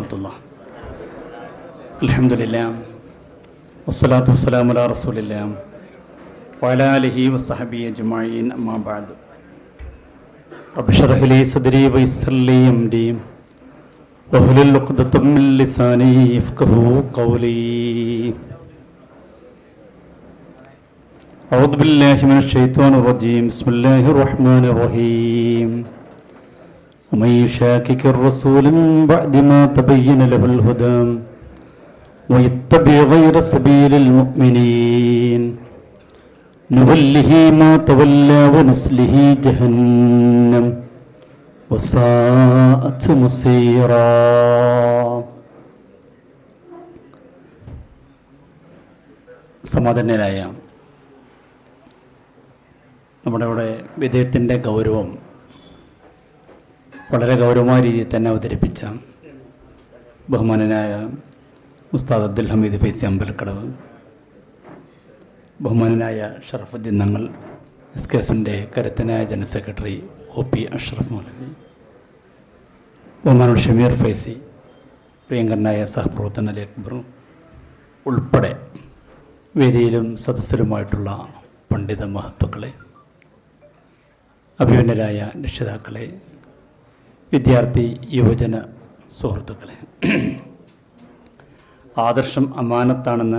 വറഹ്മത്തുള്ളാഹി. അൽഹംദുലില്ലാഹ് വസ്സലാത്തു വസ്സലാമു അലാ റസൂലില്ലാഹ് വഅലാ ആലിഹി വസ്സഹബിഹി അജ്മഈൻ. അമ്മാ ബഅദ്. റബ്ബി ഇശ്റഹ് ലീ സദ്രീ വയസ്സിർ ലീ അംരി വഹ്ലുൽ ഉഖ്ദതം മിൻ ലിസാനി യഫ്ഖഹു ഖൗലി. أعوذ بالله من الشيطان الرجيم. بسم الله الرحمن الرحيم. ومن يشاكك الرسول من بعد ما تبين له الهدى ويتبع غير سبيل المؤمنين نوله ما تولى ونصله جهنم وساءت مصيرا. സമാധാനരായ നമ്മുടെ ഇവിടെ വിധേയത്തിൻ്റെ ഗൗരവം വളരെ ഗൗരവമായ രീതിയിൽ തന്നെ അവതരിപ്പിച്ച ബഹുമാനനായ ഉസ്താദ് അബ്ദുൽ ഹമീദ് ഫൈസി അമ്പലക്കടവ്, ബഹുമാനനായ ഷറഫുദ്ദീൻ നങ്ങൾ, SKSന്റെ കരുത്തനായ ജനറൽ സെക്രട്ടറി OP അഷ്റഫ് മൗലവി, ബഹുമാനോട് ഷമീർ ഫൈസി, പ്രിയങ്കരനായ സഹപ്രവർത്തന അലി അക്ബർ ഉൾപ്പെടെ വേദിയിലും സദസ്സിലുമായിട്ടുള്ള പണ്ഡിത മഹത്തുക്കളെ, അഭിമന്യരായ രക്ഷിതാക്കളെ, വിദ്യാർത്ഥി യുവജന സുഹൃത്തുക്കളെ, ആദർശം അമാനത്താണെന്ന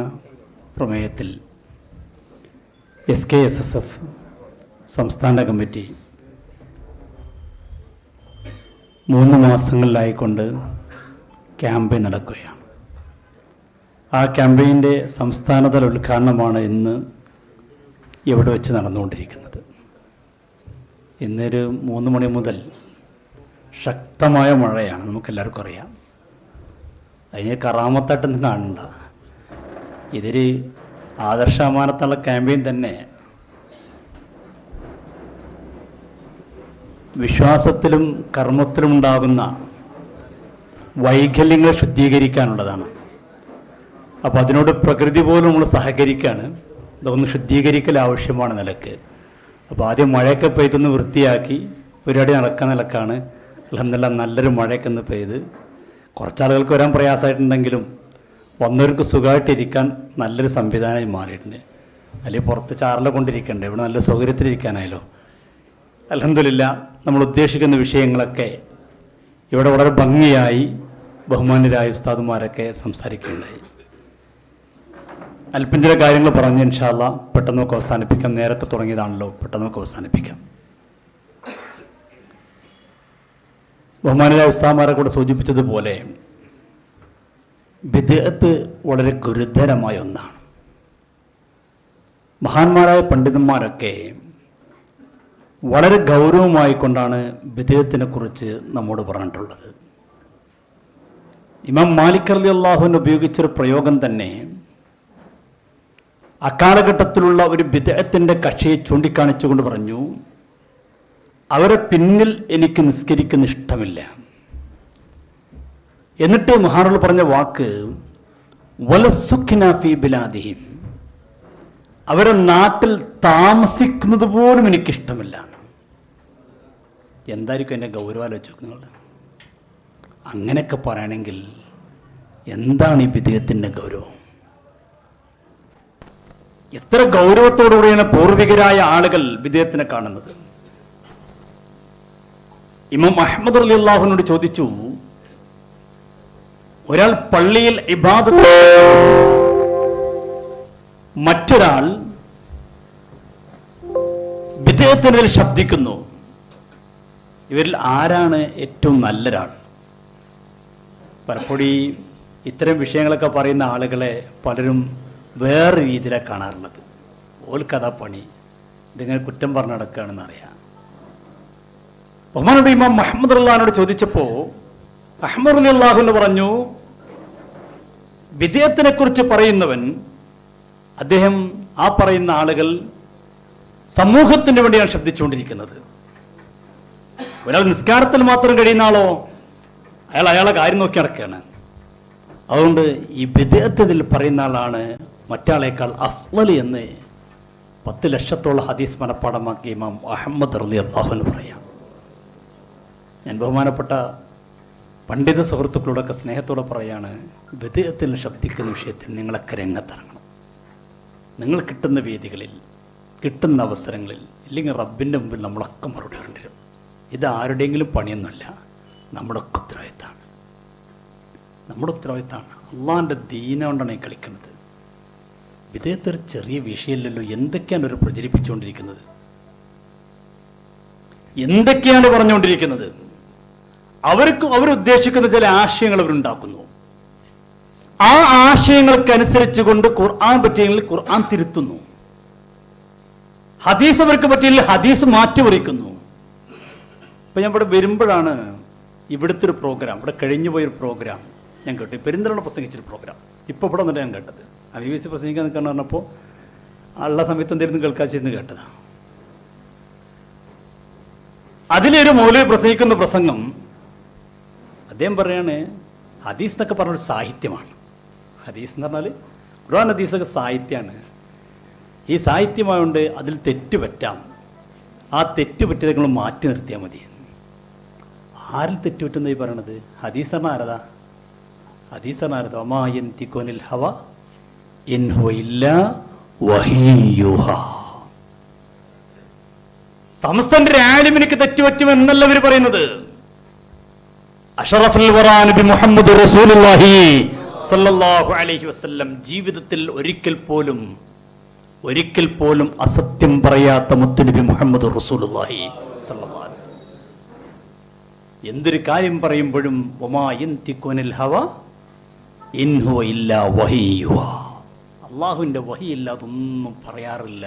പ്രമേയത്തിൽ SKSSF സംസ്ഥാന കമ്മിറ്റി 3 മാസങ്ങളിലായിക്കൊണ്ട് ക്യാമ്പയിൻ നടക്കുകയാണ്. ആ ക്യാമ്പയിൻ്റെ സംസ്ഥാനതല ഉദ്ഘാടനമാണ് ഇന്ന് ഇവിടെ വെച്ച് നടന്നുകൊണ്ടിരിക്കുന്നത്. ഇന്നൊരു 3 മണി മുതൽ ശക്തമായ മഴയാണ്, നമുക്കെല്ലാവർക്കും അറിയാം. അതിന് കറാമത്തായിട്ടൊന്നും കാണണ്ട. ഇതൊരു ആദർശമാനത്തുള്ള ക്യാമ്പയിൻ തന്നെ. വിശ്വാസത്തിലും കർമ്മത്തിലും ഉണ്ടാകുന്ന വൈകല്യങ്ങളെ ശുദ്ധീകരിക്കാനുള്ളതാണ്. അപ്പോൾ അതിനോട് പ്രകൃതി പോലും നമ്മൾ സഹകരിക്കുകയാണ്. ഇതൊന്ന് ശുദ്ധീകരിക്കൽ ആവശ്യമാണ് നിലക്ക്. അപ്പോൾ ആദ്യം മഴയൊക്കെ പെയ്തൊന്ന് വൃത്തിയാക്കി പരിപാടി നടക്കാൻ നിലക്കാണ്. അൽഹംദുലില്ലാഹ് നല്ലൊരു മഴയൊക്കെ ഒന്ന് പെയ്ത് കുറച്ചാളുകൾക്ക് വരാൻ പ്രയാസമായിട്ടുണ്ടെങ്കിലും വന്നവർക്ക് സുഖമായിട്ടിരിക്കാൻ നല്ലൊരു സംവിധാനമായി മാറിയിട്ടുണ്ട്. അല്ലെങ്കിൽ പുറത്ത് ചാറിലെ കൊണ്ടിരിക്കണ്ടേ, ഇവിടെ നല്ല സൗകര്യത്തിലിരിക്കാനായല്ലോ. അൽഹംദുലില്ലാഹ് നമ്മൾ ഉദ്ദേശിക്കുന്ന വിഷയങ്ങളൊക്കെ ഇവിടെ വളരെ ഭംഗിയായി ബഹുമാന്യരായ ഉസ്താദുമാരൊക്കെ സംസാരിക്കുകയുണ്ടായി. അല്പം ചില കാര്യങ്ങൾ പറഞ്ഞ് ഇൻഷാ അല്ലാഹ് പെട്ടെന്ന് നമുക്ക് അവസാനിപ്പിക്കാം. നേരത്തെ തുടങ്ങിയതാണല്ലോ, പെട്ടെന്ന് നമുക്ക് അവസാനിപ്പിക്കാം. ബഹുമാനരായ ഉസ്താദുമാരെ കൂടെ സൂചിപ്പിച്ചതുപോലെ ബിദ്അത്ത് വളരെ ഗുരുതരമായ ഒന്നാണ്. മഹാന്മാരായ പണ്ഡിതന്മാരൊക്കെ വളരെ ഗൗരവമായിക്കൊണ്ടാണ് ബിദ്അത്തിനെ കുറിച്ച് നമ്മോട് പറഞ്ഞിട്ടുള്ളത്. ഇമാം മാലിക് റളിയല്ലാഹു അൻഹു ഉപയോഗിച്ചൊരു പ്രയോഗം തന്നെ അക്കാലഘട്ടത്തിലുള്ള ഒരു ബിദ്അത്തിന്റെ കക്ഷിയെ ചൂണ്ടിക്കാണിച്ചുകൊണ്ട് പറഞ്ഞു, അവരെ പിന്നിൽ എനിക്ക് നിസ്കരിക്കുന്ന ഇഷ്ടമില്ല. എന്നിട്ട് മഹാനുകൾ പറഞ്ഞ വാക്ക് വലസുഖ്ന ഫീ ബിലാദിഹിം, അവരെ നാട്ടിൽ താമസിക്കുന്നത് പോലും എനിക്കിഷ്ടമില്ല. എന്തായിരിക്കും എൻ്റെ ഗൗരവം ആലോചിച്ചു നിങ്ങൾ? അങ്ങനെയൊക്കെ പറയണമെങ്കിൽ എന്താണ് ഈ ബിദ്അത്തിൻ്റെ ഗൗരവം? എത്ര ഗൗരവത്തോടുകൂടിയാണ് പൂർവികരായ ആളുകൾ ബിദ്അത്തിനെ കാണുന്നത്. ഇമാം അഹ്മദ് റളിയല്ലാഹുവിനോട് ചോദിച്ചു, ഒരാൾ പള്ളിയിൽ ഇബാദത്ത്, മറ്റൊരാൾ ബിദ്അത്തിനെതിരെ ശബ്ദിക്കുന്നു, ഇവരിൽ ആരാണ് ഏറ്റവും നല്ലൊരാൾ? പലപ്പോഴും ഇത്തരം വിഷയങ്ങളൊക്കെ പറയുന്ന ആളുകളെ പലരും വേറെ രീതിയിലാണ് കാണാറുള്ളത്. ഓൽക്കഥാ പണി, ഇതിങ്ങനെ കുറ്റം പറഞ്ഞു നടക്കുകയാണെന്ന് അറിയാം. ബഹുമാനോട് ഇമാം മുഹമ്മദ് റളിയല്ലാഹുവിനോട് ചോദിച്ചപ്പോൾ അഹ്മദ് റളിയല്ലാഹു അൻഹു പറഞ്ഞു, ബിദ്അത്തിനെ കുറിച്ച് പറയുന്നവൻ, അദ്ദേഹം ആ പറയുന്ന ആളുകൾ സമൂഹത്തിന് വേണ്ടിയാണ് ശബ്ദിച്ചുകൊണ്ടിരിക്കുന്നത്. ഒരാൾ നിസ്കാരത്തിൽ മാത്രം കഴിയുന്ന ആളോ അയാളെ കാര്യം നോക്കി നടക്കുകയാണ്. അതുകൊണ്ട് ഈ ബിദ്അത്തിൽ പറയുന്ന ആളാണ് മറ്റാളേക്കാൾ അഫ്ളൽ എന്ന് 10 ലക്ഷത്തോളം ഹദീസ് മനപ്പാടമാക്കി ഇമാം അഹ്മദ് റളിയല്ലാഹു അൻഹു പറയാം. ഞാൻ ബഹുമാനപ്പെട്ട പണ്ഡിത സുഹൃത്തുക്കളോടൊക്കെ സ്നേഹത്തോടെ പറയാണ്, വിദേഹത്തിൽ ശബ്ദിക്കുന്ന വിഷയത്തിൽ നിങ്ങളൊക്കെ രംഗത്തിറങ്ങണം. നിങ്ങൾ കിട്ടുന്ന വേദികളിൽ, കിട്ടുന്ന അവസരങ്ങളിൽ, ഇല്ലെങ്കിൽ റബ്ബിൻ്റെ മുമ്പിൽ നമ്മളൊക്കെ മറുപടി കണ്ടുവരും. ഇത് ആരുടെയെങ്കിലും പണിയൊന്നുമല്ല, നമ്മുടെ ഒക്കെ ഉത്തരവാദിത്തമാണ്. നമ്മുടെ ഉത്തരവാദിത്തമാണ്. അള്ളാഹിൻ്റെ ദീന കൊണ്ടാണ് ഈ കളിക്കുന്നത്. വിദേഹത്തിൽ ഒരു ചെറിയ വിഷയമല്ലല്ലോ. എന്തൊക്കെയാണ് അവർ പ്രചരിപ്പിച്ചുകൊണ്ടിരിക്കുന്നത്, എന്തൊക്കെയാണ് പറഞ്ഞുകൊണ്ടിരിക്കുന്നത്. അവരുദ്ദേശിക്കുന്ന ചില ആശയങ്ങൾ അവരുണ്ടാക്കുന്നു. ആ ആശയങ്ങൾക്കനുസരിച്ച് കൊണ്ട് ഖുർആൻ പറ്റിയെങ്കിൽ ഖുർആൻ തിരുത്തുന്നു, ഹദീസ് അവർക്ക് പറ്റിയെങ്കിൽ ഹദീസ് മാറ്റിമറിക്കുന്നു. ഇപ്പം ഞാൻ ഇവിടെ വരുമ്പോഴാണ് ഇവിടുത്തെ ഒരു പ്രോഗ്രാം, ഇവിടെ കഴിഞ്ഞു പോയൊരു പ്രോഗ്രാം ഞാൻ കേട്ടു. പെരിന്തൽമണ്ണ പ്രസംഗിച്ചൊരു പ്രോഗ്രാം ഇപ്പോൾ ഇവിടെ വന്നിട്ട് ഞാൻ കേട്ടത്. IBC പ്രസംഗിക്കാൻ നിൽക്കാന്ന് പറഞ്ഞപ്പോൾ ഉള്ള സമയത്ത് എന്തായിരുന്നു കേൾക്കാച്ചെന്ന് കേട്ടതാണ്. അതിലൊരു മൗലവി പ്രസംഗിക്കുന്ന പ്രസംഗം, അദ്ദേഹം പറയാണ് ഹദീസ് എന്നൊക്കെ പറഞ്ഞൊരു സാഹിത്യമാണ്. ഹദീസ് എന്ന് പറഞ്ഞാൽ ഖുർആൻ ഹദീസൊക്കെ സാഹിത്യമാണ്. ഈ സാഹിത്യമായതുകൊണ്ട് അതിൽ തെറ്റുപറ്റാം. ആ തെറ്റുപറ്റിയത് നിങ്ങൾ മാറ്റി നിർത്തിയാൽ മതി. ആരിൽ തെറ്റുപറ്റുന്ന ഈ പറയണത്? ഹദീസ് പറഞ്ഞാൽ ആരതാ? ഹദീസ് പറഞ്ഞാൽ ആരതാ? വമാ യൻതിഖു അനിൽ ഹവ ഇൻ ഹുവ ഇല്ലാ വഹീയുഹാ. സമസ്തന്റെ ആലിമിനിക്ക് തെറ്റുപറ്റുമെന്നല്ല ഇവർ പറയുന്നത്. അഷ്റഫുൽ വറാ നബി മുഹമ്മദ് റസൂലുള്ളാഹി സ്വല്ലല്ലാഹു അലൈഹി വസല്ലം ജീവിതത്തിൽ ഒരിക്കൽ പോലും അസത്യം പറയാത്ത മുത്തുനബി മുഹമ്മദ് റസൂലുള്ളാഹി സ്വല്ലല്ലാഹു അലൈഹി വസല്ലം എന്തൊരു കാര്യം പറയുമ്പോഴും വമാ യൻതിഖു അനിൽ ഹവ ഇൻ ഹുവ ഇല്ലാ വഹീയുഹാ. അല്ലാഹുവിന്റെ വഹി ഇല്ലാതൊന്നും പറയാറില്ല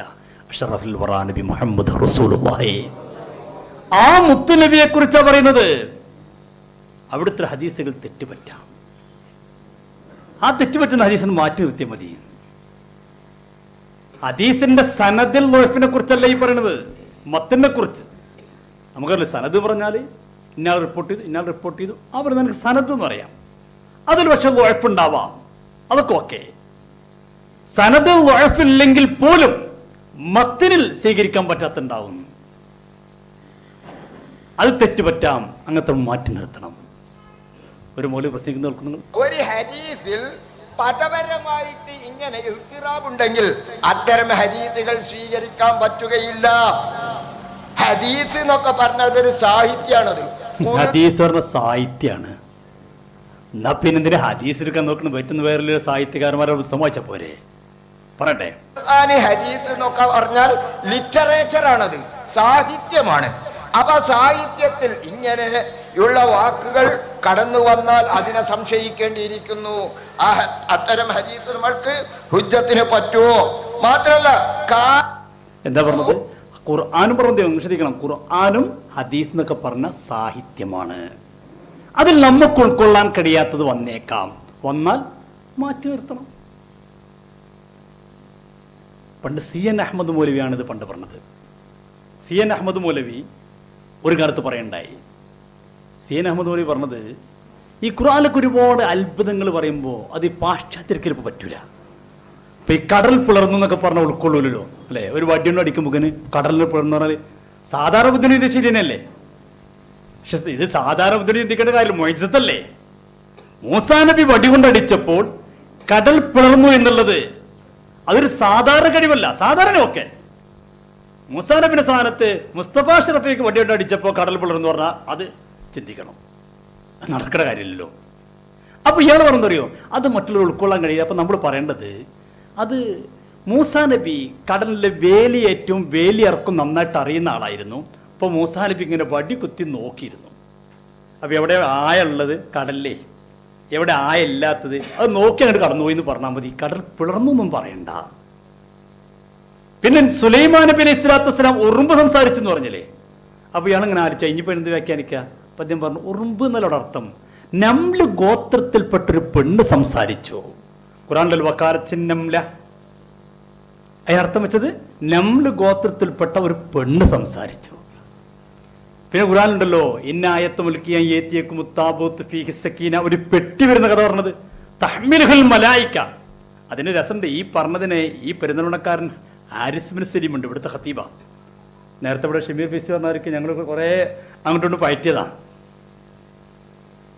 അഷ്റഫുൽ വറാ നബി മുഹമ്മദ് റസൂലുള്ളാഹി. ആ മുത്തുനബിയെ കുറിച്ചാണ് പറയുന്നത്. അവിടുത്തെ ഹദീസുകൾ തെറ്റുപറ്റാം. ആ തെറ്റുപറ്റുന്ന ഹദീസിന് മാറ്റി നിർത്തിയാൽ മതി. ഹദീസിന്റെ സനദിൽ ളഫിനെ കുറിച്ചല്ല ഈ പറയുന്നത്, മത്തിനെ കുറിച്ച്. നമുക്കറിയില്ല, സനദ് പറഞ്ഞാൽ ഇന്നാൾ റിപ്പോർട്ട് ചെയ്തു അവർ നമുക്ക് സനദ് എന്ന് പറയാം. അതിൽ പക്ഷെ ളഫ് ഉണ്ടാവാം, അതൊക്കെ ഓക്കെ. സനദ് ളഫ് ഇല്ലെങ്കിൽ പോലും മത്തിനിൽ സ്വീകരിക്കാൻ പറ്റാത്തുണ്ടാവും. അത് തെറ്റുപറ്റാം, അങ്ങനത്തെ മാറ്റി നിർത്തണം. ഒരു മൗലവി പ്രസംഗിക്കുന്ന ഒരു ഹദീസിൽ പദപരമായിട്ട് ഇങ്ങനെ ഇൽത്തിറാബ് ഉണ്ടെങ്കിൽ അത്തരം ഹദീസുകൾ സ്വീകരിക്കാൻ പറ്റുകയില്ല. ഹദീസ് എന്നൊക്കെ പറഞ്ഞ ഒരു സാഹിത്യമാണത്. ഹദീസ് പറഞ്ഞ സാഹിത്യമാണ്. എന്നാ പിന്നെ എന്തിനാ ഹദീസ് എടുക്കാൻ നോക്കണം? പറ്റുന്ന വേറെ സാഹിത്യകാരന്മാരെ സമ്മതിച്ച പോരെ? പറയട്ടെ. ഹദീസ് എന്നൊക്കെ പറഞ്ഞാൽ ലിറ്ററേച്ചർ ആണത്, സാഹിത്യമാണ്. അപ്പൊ സാഹിത്യത്തിൽ ഇങ്ങനെയുള്ള വാക്കുകൾ കടന്നു വന്നാൽ അതിനെ സംശയിക്കേണ്ടിയിരിക്കുന്നു. അത്തരം ഹദീസ് നമ്മൾക്ക് ഹുജ്ജത്തിന് പറ്റുമോ? മാത്രല്ല എന്താ പറഞ്ഞത്? ഖുർആനും പറഞ്ഞത് ശ്രദ്ധിക്കണം. ഖുർആനും ഹദീസ് എന്നൊക്കെ പറഞ്ഞ സാഹിത്യമാണ്. അതിൽ നമുക്ക് ഉൾക്കൊള്ളാൻ കഴിയാത്തത് വന്നേക്കാം. വന്നാൽ മാറ്റി നിർത്തണം. പണ്ട് CN അഹമ്മദ് മൗലവിയാണ് ഇത് പണ്ട് പറഞ്ഞത്. CN അഹമ്മദ് മൗലവി ഒരു കാലത്ത് പറയണ്ടായി. CN അഹമ്മദ് മൗലവി പറഞ്ഞത്, ഈ ഖുർആനിലൊക്കെ ഒരുപാട് അത്ഭുതങ്ങൾ പറയുമ്പോൾ അത് ഈ പാശ്ചാത്യർക്ക് ചിലപ്പോൾ പറ്റൂല. ഇപ്പം ഈ കടൽ പിളർന്നു എന്നൊക്കെ പറഞ്ഞാൽ ഉൾക്കൊള്ളൂലല്ലോ അല്ലേ? ഒരു വടിയുണ്ട് അടിക്കുമ്പോൾ കടലിൽ പിളർന്നു പറഞ്ഞാൽ സാധാരണ ബുദ്ധിന് ഇത് ശരി തന്നെയല്ലേ? പക്ഷെ ഇത് സാധാരണ ബുദ്ധിന് ചിന്തിക്കേണ്ട കാര്യം മൊയ്സത്തല്ലേ? മൂസാ നബി വടി കൊണ്ടടിച്ചപ്പോൾ കടൽ പിളർന്നു എന്നുള്ളത് അതൊരു സാധാരണ കഴിവല്ല. സാധാരണ ഒക്കെ മൂസാ നബിന്റെ സ്ഥാനത്ത് മുസ്തഫ ഷറഫിക്ക് വടിയോട്ട് അടിച്ചപ്പോൾ കടൽ പിളർന്നു പറഞ്ഞാൽ അത് ചിന്തിക്കണം. അത് നടക്കുന്ന കാര്യമില്ലല്ലോ. അപ്പൊ ഇയാൾ പറഞ്ഞറിയോ അത് മറ്റുള്ളവർ ഉൾക്കൊള്ളാൻ കഴിയില്ല. അപ്പൊ നമ്മൾ പറയേണ്ടത് അത് മൂസാ നബി കടലിലെ ഏറ്റവും വേലിയിറക്കും നന്നായിട്ട് അറിയുന്ന ആളായിരുന്നു. അപ്പൊ മൂസാ നബി ഇങ്ങനെ വടി കുത്തി നോക്കിയിരുന്നു. അപ്പൊ എവിടെ ആയ ഉള്ളത്? കടലിലേ. എവിടെ ആയ ഇല്ലാത്തത്? അത് നോക്കി അങ്ങോട്ട് കടന്നുപോയി എന്ന് പറഞ്ഞാൽ മതി. കടൽ പിളർന്നൊന്നും പറയണ്ട. പിന്നെ സുലൈമാൻ നബി അലൈഹി സ്വലാത്തു വസ്സലാം ഉറുമ്പ് സംസാരിച്ചു എന്ന് പറഞ്ഞില്ലേ? അപ്പൊ ഇയാളിങ്ങനെ ആലോചിച്ച ഇനിയിപ്പോ എന്ത് വ്യാഖ്യാനിക്കുക? അപ്പൊ അദ്ദേഹം പറഞ്ഞു ഉറുമ്പ് എന്നല്ലോടെ അർത്ഥം നംല് ഗോത്രത്തിൽപ്പെട്ടൊരു പെണ്ണ് സംസാരിച്ചു. ഖുർആനിൽ വക്കാലത്തിൻ നംല അർത്ഥം വെച്ചത് നംല് ഗോത്രത്തിൽപ്പെട്ട ഒരു പെണ്ണ് സംസാരിച്ചു. പിന്നെ ഖുർആനിലുണ്ടല്ലോ ഇന്നായത്ത് മുൽക്കിയാൻ ഏത്തിയേക്കും മുത്താബൂത്ത് ഫീഹി സക്കീന, ഒരു പെട്ടി വരുന്ന കഥ പറഞ്ഞത് തഹ്മിലുൽ മലായിക. അതിന് രസമുണ്ട്. ഈ പറഞ്ഞതിനെ ഈ പെരുന്തൽമണ്ണക്കാരൻ ഹാരിസ് ബിൻ സലീം ഉണ്ട്, ഇവിടുത്തെ ഖത്തീബ. നേരത്തെ ഇവിടെ ഷമീർ ഫൈസി പറഞ്ഞവർക്ക് ഞങ്ങൾ കുറേ അങ്ങോട്ടോട്ട് പയറ്റിയതാണ്.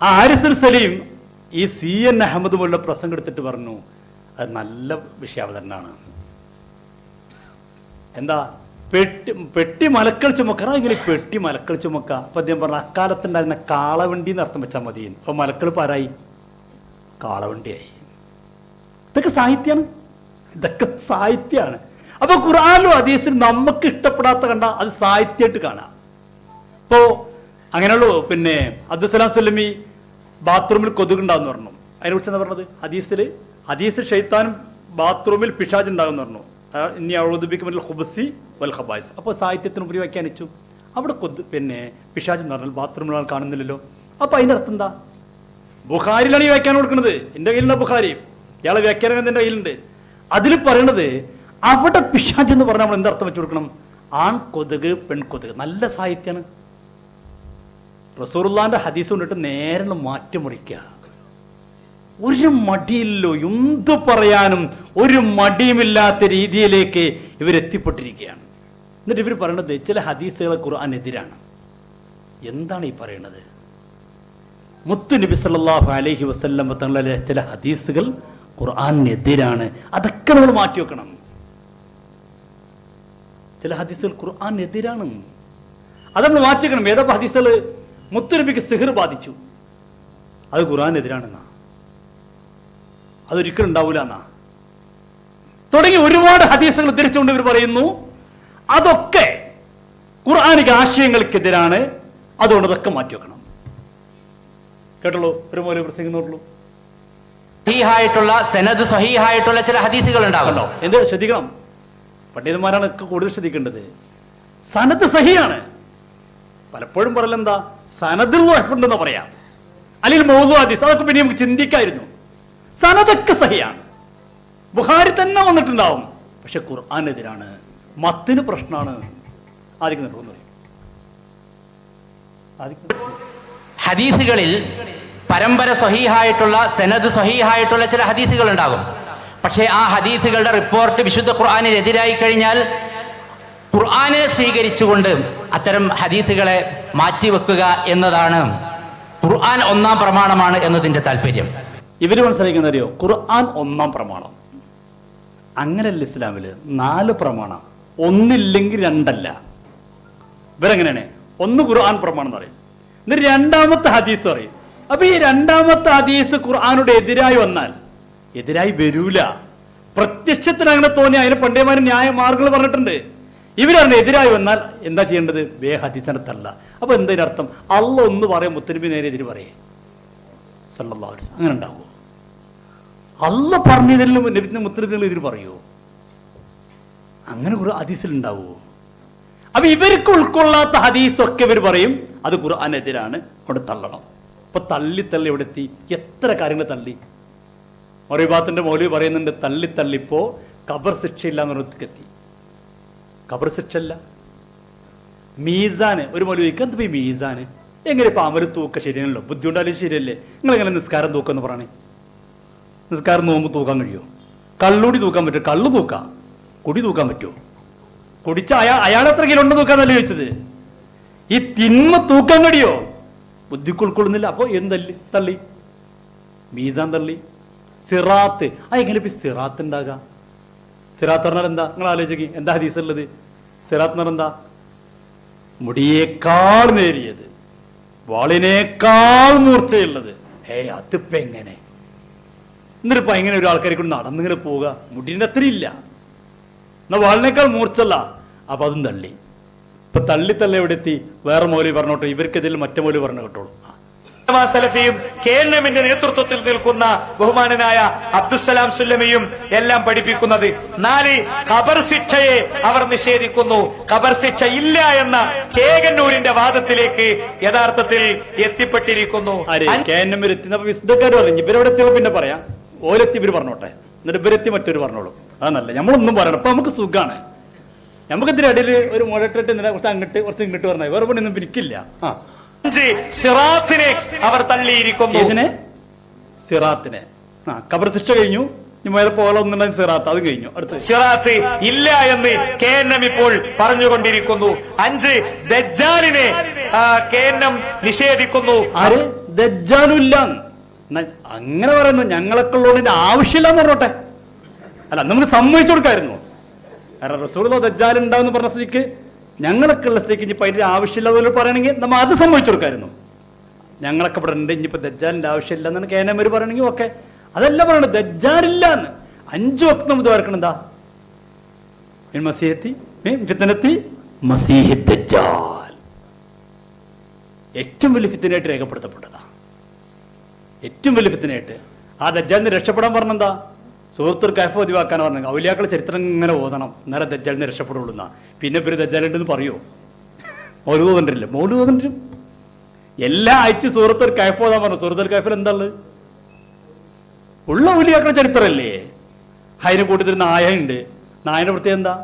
ആ ആരിസുൽ സലീം ഈ CN അഹമ്മദ് പോലുള്ള പ്രസംഗം എടുത്തിട്ട് പറഞ്ഞു അത് നല്ല വിഷയാവതരണമാണ്. എന്താ പെട്ടി മലക്കൾ ചുമക്കറ, ഇങ്ങനെ പെട്ടി മലക്കൾ ചുമക്ക. അപ്പൊ അദ്ദേഹം പറഞ്ഞു അക്കാലത്തുണ്ടായിരുന്ന കാളവണ്ടി എന്ന് അർത്ഥം വെച്ചാൽ മതി. അപ്പൊ മലക്കൾ പാരായി, കാളവണ്ടിയായി. ഇതൊക്കെ സാഹിത്യമാണ്, ഇതൊക്കെ സാഹിത്യമാണ്. അപ്പൊ ഖുർആനിലും ഹദീസിലും നമുക്ക് ഇഷ്ടപ്പെടാത്ത കണ്ട അത് സാഹിത്യമായിട്ട് കാണാം. ഇപ്പോ അങ്ങനെയുള്ളൂ. പിന്നെ അബ്ദുസലാം സുല്ലമി ബാത്റൂമിൽ കൊതുകുണ്ടാകുന്ന പറഞ്ഞു. അതിനെക്കുറിച്ച് എന്താ പറഞ്ഞത്? ഹദീസിൽ ഷെയ്ത്താനും ബാത്റൂമിൽ പിശാച് ഉണ്ടാകുന്ന പറഞ്ഞു. ഇനി അവളുദ്ബിക്കുമ്പോൾ ഹുബസി വൽ ഖബായിസ്. അപ്പോൾ സാഹിത്യത്തിന് ഉപരി വ്യാഖ്യാനിച്ചു. അവിടെ പിന്നെ പിശാച് എന്ന് പറഞ്ഞാൽ ബാത്റൂമിൽ ആൾ കാണുന്നില്ലല്ലോ. അപ്പൊ അതിൻ്റെ അർത്ഥം എന്താ? ബുഖാരിയിലാണ് ഈ വ്യാഖ്യാനം കൊടുക്കുന്നത്. എൻ്റെ കയ്യിലുണ്ട് ബുഖാരി, ഇയാളെ വ്യാഖ്യാനം എൻ്റെ കയ്യിലുണ്ട്. അതിൽ പറയണത് അവിടെ പിശാച് എന്ന് പറഞ്ഞാൽ നമ്മൾ എന്തർത്ഥം വെച്ച് കൊടുക്കണം? ആൺ കൊതുക്, പെൺകൊതുക്. നല്ല സാഹിത്യമാണ്. റസൂലുള്ളാഹിന്റെ ഹദീസ് കൊണ്ടിട്ട് നേരെ മാറ്റിമറിക്കുക. ഒരു മടിയില്ലോ, എന്തു പറയാനും ഒരു മടിയുമില്ലാത്ത രീതിയിലേക്ക് ഇവരെത്തിപ്പെട്ടിരിക്കുകയാണ്. എന്നിട്ട് ഇവർ പറയണത് ചില ഹദീസുകൾ ഖുർആനെതിരാണ്. എന്താണ് ഈ പറയണത്? മുത്തു നബി സല്ലല്ലാഹു അലൈഹി വസല്ലം തങ്ങളുടെ ചില ഹദീസുകൾ ഖുർആനെതിരാണ്. അതൊക്കെ നമ്മൾ മാറ്റി വെക്കണം. ചില ഹദീസുകൾ ഖുർആനെതിരാണ്, അത് നമ്മൾ മാറ്റി വെക്കണം. ഏതാ ഹദീസുകൾ? മുത്തു നബിക്ക് സിഹർ ബാധിച്ചു, അത് ഖുർആനെതിരാണെന്നാ, അതൊരിക്കലും ഉണ്ടാവില്ല എന്നാ തുടങ്ങി ഒരുപാട് ഹദീസുകൾ തിരിച്ചുകൊണ്ട് ഇവർ പറയുന്നു അതൊക്കെ ഖുർആനിക ആശയങ്ങൾക്കെതിരാണ്, അതുകൊണ്ട് അതൊക്കെ മാറ്റി വെക്കണം. കേട്ടല്ലോ, ഒരു പോലെ പ്രസംഗിക്കുന്നുള്ളൂ. സനദ് സഹീഹായിട്ടുള്ള ചില ഹദീസുകൾ ഉണ്ടാവല്ലോ. എന്ത് ശ്രദ്ധിക്കണം, പണ്ഡിതന്മാരാണ് കൂടുതൽ ശ്രദ്ധിക്കേണ്ടത്. സനദ് സഹിയാണ്. പലപ്പോഴും പറയൽ എന്താ, സനദിൽ ഉണ്ടെന്ന് പറയാം, അല്ലെങ്കിൽ മൗദൂ ഹദീസ്, അതൊക്കെ പിന്നെ നമുക്ക് ചിന്തിക്കായിരുന്നു. സനദൊക്കെ സഹിയാണ്, ബുഖാരി തന്നെ വന്നിട്ടുണ്ടാവും, പക്ഷെ ഖുർആനെതിരാണ്, മത്തിന് പ്രശ്നമാണ്. ഹദീസുകളിൽ പരമ്പര സ്വഹീഹായിട്ടുള്ള സനദ് സ്വഹീഹായിട്ടുള്ള ചില ഹദീസുകൾ ഉണ്ടാകും. പക്ഷേ ആ ഹദീസുകളുടെ റിപ്പോർട്ട് വിശുദ്ധ ഖുർആനിൽ എതിരായി കഴിഞ്ഞാൽ ഖുർആനെ സ്വീകരിച്ചുകൊണ്ട് അത്തരം ഹദീസുകളെ മാറ്റിവെക്കുക എന്നതാണ് ഖുർആൻ ഒന്നാം പ്രമാണമാണ് എന്നതിന്റെ താല്പര്യം. ഇവര് മനസ്സിലാക്കുന്ന അറിയോ? ഖുർആൻ ഒന്നാം പ്രമാണം. അങ്ങനെയല്ല ഇസ്ലാമില് 4 പ്രമാണം, ഒന്നില്ലെങ്കിൽ 2അല്ല. ഇവരെങ്ങനെയാണ്? ഒന്ന് ഖുർആൻ പ്രമാണം എന്ന് പറയും, എന്നിട്ട് രണ്ടാമത്തെ ഹദീസ് പറയും. അപ്പൊ ഈ രണ്ടാമത്തെ ഹദീസ് ഖുർആനോട് എതിരായി വന്നാൽ, എതിരായി വരൂല, പ്രത്യക്ഷത്തിൽ അങ്ങനെ തോന്നി അതിന് പണ്ഡിതന്മാർ ന്യായമാർഗങ്ങൾ പറഞ്ഞിട്ടുണ്ട്. ഇവരതിന് എതിരായി വന്നാൽ എന്താ ചെയ്യേണ്ടത്? ഹദീസിനെ തള്ള. അപ്പൊ എന്തതിനർത്ഥം? അള്ള ഒന്ന് പറയാം, മുത്തനബി നേരെ എതിര് പറയേ സല്ലല്ലാഹു അലൈഹി വസല്ലം. അങ്ങനെ ഉണ്ടാവുമോ? അള്ള പറഞ്ഞതിലും മുത്തനബികൾ എതിര് പറയുമോ? അങ്ങനെ കുറെ ഹദീസിൽ ഉണ്ടാവുമോ? അപ്പൊ ഇവർക്ക് ഉൾക്കൊള്ളാത്ത ഹദീസൊക്കെ ഇവർ പറയും അത് ഖുർആനെതിരാണ്, അവിടെ തള്ളണം. അപ്പൊ തള്ളി ഇവിടെ എത്തി. എത്ര കാര്യങ്ങൾ തള്ളി. മറിബാത്തിന്റെ മൗലവി പറയുന്നുണ്ട്, തള്ളിപ്പോ ഖബർ ശിക്ഷയില്ല എത്തി. ഖബർ ശിക്ഷ അല്ല, മീസാന്. ഒരു മൗലവിക്ക് എന്താ ഈ മീസാന്? എങ്ങനെ ഇപ്പൊ അമല് തൂക്ക ശരിയല്ലോ? ബുദ്ധി ഉണ്ടായാലും ശരിയല്ലേ? നിങ്ങളെങ്ങനെ നിസ്കാരം തൂക്കെന്ന് പറയണേ? നിസ്കാരം നോമ്പ് തൂക്കാൻ കഴിയുമോ? കള്ളുടി തൂക്കാൻ പറ്റുമോ? കള്ളു തൂക്കാം. കുടി തൂക്കാൻ പറ്റുമോ? കുടിച്ച അയാളെത്ര കിലോ ഉണ്ടെന്ന് തൂക്കാന്നല്ലേ ചോദിച്ചത്. ഈ തിന്മ തൂക്കാൻ കഴിയോ? ബുദ്ധിക്ക് ഉൾക്കൊള്ളുന്നില്ല. അപ്പൊ എന്തല്ലി തള്ളി? മീസാൻ തള്ളി. സിറാത്ത്, എങ്ങനെ ഇപ്പൊ സിറാത്ത് ഉണ്ടാകാം? സിറാത്ത് പറഞ്ഞാൽ എന്താ? നിങ്ങൾ ആലോചിക്കും, എന്താ ഹദീസ് ഉള്ളത്? സിറാത്ത് എന്ന് പറഞ്ഞാൽ എന്താ? മുടിയേക്കാൾ നേരിയത്, വാളിനേക്കാൾ മൂർച്ചയുള്ളത്. അതിപ്പോ എങ്ങനെ? എന്നിട്ടിപ്പോ എങ്ങനെ ഒരു ആൾക്കാരെ കൊണ്ട് നടന്നിങ്ങനെ പോവുക? മുടിന്റെ അത്ര ഇല്ല, എന്നാ വാളിനേക്കാൾ മൂർച്ചല്ല. അപ്പൊ അതും തള്ളി. ഇപ്പൊ തള്ളി എവിടെ എത്തി? വേറെ മൗലവി പറഞ്ഞോട്ടെ, ഇവർക്കെതിൽ മറ്റേ മൗലവി പറഞ്ഞു കേട്ടോളൂ. KNM നേതൃത്വത്തിൽ നിൽക്കുന്ന ബഹുമാനനായ അബ്ദുസലാം സുല്ലമിയും എല്ലാം പഠിപ്പിക്കുന്നത് 4 ഖബർ ശിക്ഷയെ അവർ നിഷേധിക്കുന്നു. ഖബർ ശിക്ഷ ഇല്ല എന്ന ചേകന്നൂരിന്റെ വാദത്തിലേക്ക് യഥാർത്ഥത്തിൽ എത്തിപ്പെട്ടിരിക്കുന്നു. വിശുദ്ധക്കാർ പറഞ്ഞു ഇവരോട് എത്തിയപ്പോ പിന്നെ പറയാം, ഓരെത്തി ഇവര് പറഞ്ഞോട്ടെ, എന്നിട്ട് ഇവരെത്തി മറ്റൊരു പറഞ്ഞോളൂ. അതല്ല, നമ്മളൊന്നും പറയണം. അപ്പൊ നമുക്ക് സുഖാണ്. നമുക്കിതിന്റെ ഇടയിൽ ഒരു മുഴട്ടിട്ട് കുറച്ച് അങ്ങോട്ട് കുറച്ച് ഇങ്ങോട്ട് പറഞ്ഞാൽ വേറെ പണിയൊന്നും പിരിക്കില്ല. സിറാത്തിനെ അവർ തള്ളിയിരിക്കുന്നു. ഇതിനെ സിറാത്തിനെ ഖബർ ശിക്ഷ കഴിഞ്ഞു, പോലെ സിറാത്ത് അത് കഴിഞ്ഞു. അടുത്ത് സിറാത്ത് ഇല്ല എന്ന് KNM ഇപ്പോൾ പറഞ്ഞുകൊണ്ടിരിക്കുന്നു. 5 ദജ്ജാലിനെ KNM നിഷേധിക്കുന്നു. ആര്? ദജ്ജാലും ഇല്ല. അങ്ങനെ പറയുന്നു, ഞങ്ങളൊക്കെ ഉള്ളതിന്റെ ആവശ്യമില്ലാന്ന് പറഞ്ഞോട്ടെ. അല്ല, നമുക്ക് സമ്മതിച്ചു കൊടുക്കായിരുന്നു. കാരണം റസൂലുള്ളാഹി ദജ്ജാൽ ഉണ്ടാവുന്ന പറഞ്ഞ സ്ഥിതിക്ക് ഞങ്ങളൊക്കെ ഉള്ള സ്ഥിതിക്ക് ഇനിയിപ്പോൾ അതിന്റെ ആവശ്യമില്ലാതെ പറയണമെങ്കിൽ നമ്മൾ അത് സമ്മതിച്ചു കൊടുക്കായിരുന്നു. ഞങ്ങളൊക്കെ ഇവിടെ ഉണ്ട്, ഇനിയിപ്പോൾ ദജ്ജാലിന്റെ ആവശ്യമില്ല എന്നാണ് കേനമര് പറയണമെങ്കിൽ ഓക്കെ. അതല്ല പറയണത്, ദജ്ജാലില്ല എന്ന് 5 വക്ത് നമ്മൾ ദ്വാരക്കണം. എന്താ ഏറ്റവും വലിയ ഫിത്തനായിട്ട് രേഖപ്പെടുത്തപ്പെട്ടതാ. ഏറ്റവും വലിയ ഫിത്തനായിട്ട് ആ ദജ്ജാലിന് രക്ഷപ്പെടാൻ പറഞ്ഞെന്താ? സൂറത്തുൽ കഹ്ഫ് പതിവാക്കാൻ പറഞ്ഞു. ഔലിയാക്കളുടെ ചരിത്രം ഇങ്ങനെ ഓതണം, എന്നാലും ദജ്ജാലിന് രക്ഷപ്പെടുള്ളൂ എന്നാ. പിന്നെ ഇവര് ദജ്ജാലുണ്ടെന്ന് പറയോ? മൗലൂദ് ഓതണ്ടില്ല, മൗലൂദ് ഓതണ്ടിരും. എല്ലാ ആഴ്ച സൂറത്തുൽ കഹ്ഫ് ഓതാൻ പറഞ്ഞു. സൂറത്തുൽ കഹ്ഫിൽ എന്താ ഉള്ളത്? ഉള്ള ഔലിയാക്കളുടെ ചരിത്രമല്ലേ. അതിനെ കൂട്ടത്തിൽ നായ ഉണ്ട്. നായന്റെ പ്രത്യേകം എന്താ?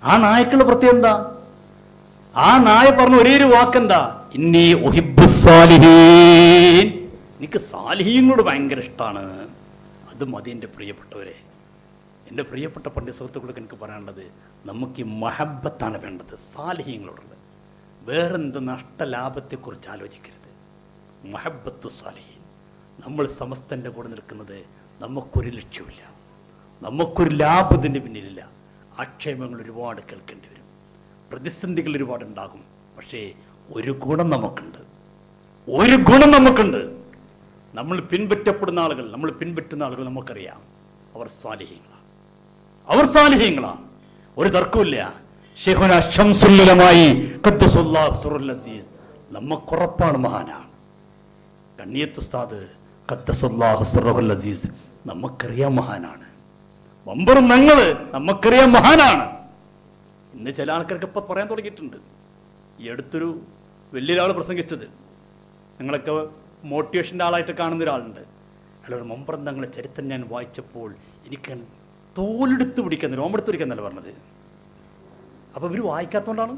ആ നായക്കുള്ള പ്രത്യേകം എന്താ? ആ നായ പറഞ്ഞ ഒരേ ഒരു വാക്കെന്താ? ഇന്നി ഉഹിബ്ബു സാലിഹീൻ. എനിക്ക് സാലിഹീങ്ങളോട് ഭയങ്കര ഇഷ്ടമാണ്. അത് മതി എൻ്റെ പ്രിയപ്പെട്ടവരെ. എൻ്റെ പ്രിയപ്പെട്ട പണ്ഡിത സുഹൃത്തുക്കൾക്ക് എനിക്ക് പറയാനുള്ളത്, നമുക്ക് ഈ മഹബത്താണ് വേണ്ടത് സാലിഹീങ്ങളോടുള്ളത്. വേറെന്ത് നഷ്ടലാഭത്തെക്കുറിച്ച് ആലോചിക്കരുത്. മഹബത്തു സാലിഹീൻ. നമ്മൾ സമസ്തൻ്റെ കൂടെ നിൽക്കുന്നത് നമുക്കൊരു ലക്ഷ്യമില്ല, നമുക്കൊരു ലാഭത്തിൻ്റെ പിന്നിലില്ല. ആക്ഷേപങ്ങൾ ഒരുപാട് കേൾക്കേണ്ടി വരും, പ്രതിസന്ധികൾ ഒരുപാട് ഉണ്ടാകും. പക്ഷേ ഒരു ഗുണം നമുക്കുണ്ട്, ഒരു ഗുണം നമുക്കുണ്ട്. നമ്മൾ പിൻപറ്റപ്പെടുന്ന ആളുകൾ, നമ്മൾ പിൻപറ്റുന്ന ആളുകൾ നമുക്കറിയാം, അവർ സ്വാലിഹീങ്ങളാണ്, അവർ സ്വാലിഹീങ്ങളാണ്. ഒരു തർക്കമില്ല. ശൈഖുനാ ശംസുൽ ഉലമായി ഖദ്ദസുല്ലാഹു സിറൽ അസീസ് നമുക്കുറപ്പാണ്, മഹാനാണ്. കണ്ണിയത്ത് ഉസ്താദ് ഖദ്ദസുല്ലാഹു സിറൽ അസീസ് നമുക്കറിയാം, മഹാനാണ്. വമ്പറും ഞങ്ങള് നമുക്കറിയാം, മഹാനാണ്. ഇന്ന് ചില ആൾക്കാർക്ക് ഇപ്പൊ പറയാൻ തുടങ്ങിയിട്ടുണ്ട്. ഈ അടുത്തൊരു വലിയൊരാൾ പ്രസംഗിച്ചത്, നിങ്ങളൊക്കെ മോട്ടിവേഷൻ്റെ ആളായിട്ട് കാണുന്ന ഒരാളുണ്ട്. അയാളൊരു മമ്പറം തങ്ങളുടെ ചരിത്രം ഞാൻ വായിച്ചപ്പോൾ എനിക്ക് തോലെടുത്ത് പിടിക്കാൻ, രോമെടുത്ത് പിടിക്കാന്നല്ല പറഞ്ഞത്. അപ്പൊ ഇവർ വായിക്കാത്തതുകൊണ്ടാണ്.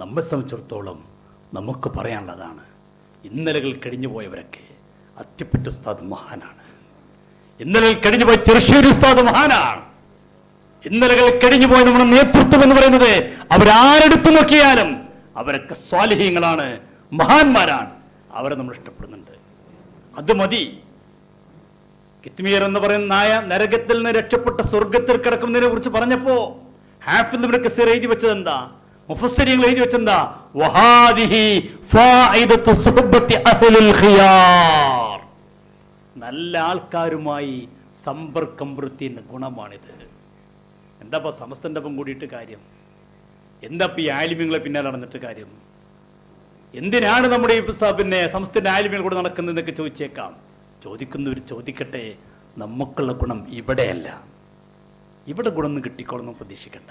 നമ്മെ സംബന്ധിച്ചിടത്തോളം നമുക്ക് പറയാനുള്ളതാണ്, ഇന്നലകൾ കഴിഞ്ഞു പോയവരൊക്കെ അത്തിപ്പറ്റ ഉസ്താദ് മഹാനാണ്. ഇന്നലകൾ കഴിഞ്ഞു പോയ ചെറുശ്ശേരി ഉസ്താദ് മഹാനാണ്. ഇന്നലകൾ കഴിഞ്ഞു പോയ നമ്മുടെ നേതൃത്വം എന്ന് പറയുന്നത് അവരാരെടുത്തു നോക്കിയാലും അവരൊക്കെ സ്വാലിഹീങ്ങളാണ്, മഹാന്മാരാണ്. അവരെ നമ്മൾ ഇഷ്ടപ്പെടുന്നുണ്ട്. അത് മതി. കിത്മീർ എന്ന് പറയുന്ന നായ നരകത്തിൽ നിന്ന് രക്ഷപ്പെട്ട സ്വർഗത്തിൽ കിടക്കുന്നതിനെ കുറിച്ച് പറഞ്ഞപ്പോ ഹാഫിദ് ഇബ്നു കസീർ എഴുതി വെച്ചത് എന്താ? മുഫസ്സിരീങ്ങൾ എഴുതി വെച്ചെന്താ? വഹാദിഹി ഫായിദത്തു സുഹബത്തി അഹ്ലുൽ ഖിയാർ. നല്ല ആൾക്കാരുമായി സമ്പർക്കം വൃത്തിയുടെ ഗുണമാണിത്. എന്താ സമസ്തന്റെ ഒപ്പം കൂടിയിട്ട് കാര്യം? എന്താ ഈ ആലിമ്യങ്ങളെ പിന്നാലെ നടന്നിട്ട് കാര്യം? എന്തിനാണ് നമ്മുടെ ഈ പിന്നെ സംസ്ഥയുടെ ആലിമ്യങ്ങൾ കൂടെ നടക്കുന്നതെന്നൊക്കെ ചോദിച്ചേക്കാം. ചോദിക്കുന്നവർ ചോദിക്കട്ടെ. നമുക്കുള്ള ഗുണം ഇവിടെയല്ല. ഇവിടെ ഗുണമൊന്നും കിട്ടിക്കോളൊന്നും പ്രതീക്ഷിക്കണ്ട.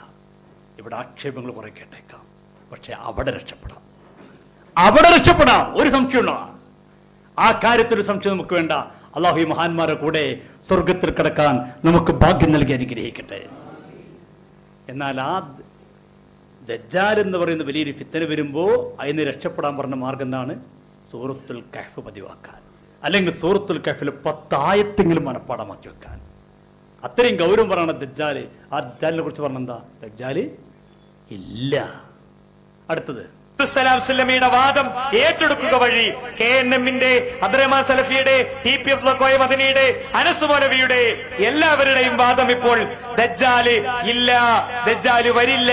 ഇവിടെ ആക്ഷേപങ്ങൾ കുറെ കേട്ടേക്കാം, പക്ഷെ അവിടെ രക്ഷപ്പെടാം, അവിടെ രക്ഷപ്പെടാം. ഒരു സംശയമുള്ള ആ കാര്യത്തിൽ ഒരു സംശയം നമുക്ക് വേണ്ട. അല്ലാഹു ഈ മഹാന്മാരെ കൂടെ സ്വർഗത്തിൽ കിടക്കാൻ നമുക്ക് ഭാഗ്യം നൽകി അനുഗ്രഹിക്കട്ടെ. എന്നാൽ ആ ദജ്ജാൽ എന്ന് പറയുന്ന വലിയൊരു ഫിത്തന വരുമ്പോൾ അതിന് രക്ഷപ്പെടാൻ പറഞ്ഞ മാർഗം എന്താണ്? സൂറത്തുൽ കഹ്ഫ് പതിവാക്കാൻ, അല്ലെങ്കിൽ സൂറത്തുൽ കഹ്ഫിൽ 10 ആയത്തെങ്കിലും മനപ്പാടമാക്കി വെക്കാൻ. അത്രയും ഗൗരവം പറയണ ദജ്ജാല്. ആ ദജ്ജാലിനെ കുറിച്ച് പറഞ്ഞെന്താ? ദജ്ജാല് ഇല്ല. അടുത്തത് യുടെ വാദം ഏറ്റെടുക്കുക വഴി KNMന്റെ അബ്ദുറഹ്മാൻ സലഫിയുടെ TPF കോയ മദനിയുടെ അനസ് മൗലവിയുടെ എല്ലാവരുടെയും വാദം ഇപ്പോൾ ദജ്ജാല് ഇല്ല, ദജ്ജാല് വരില്ല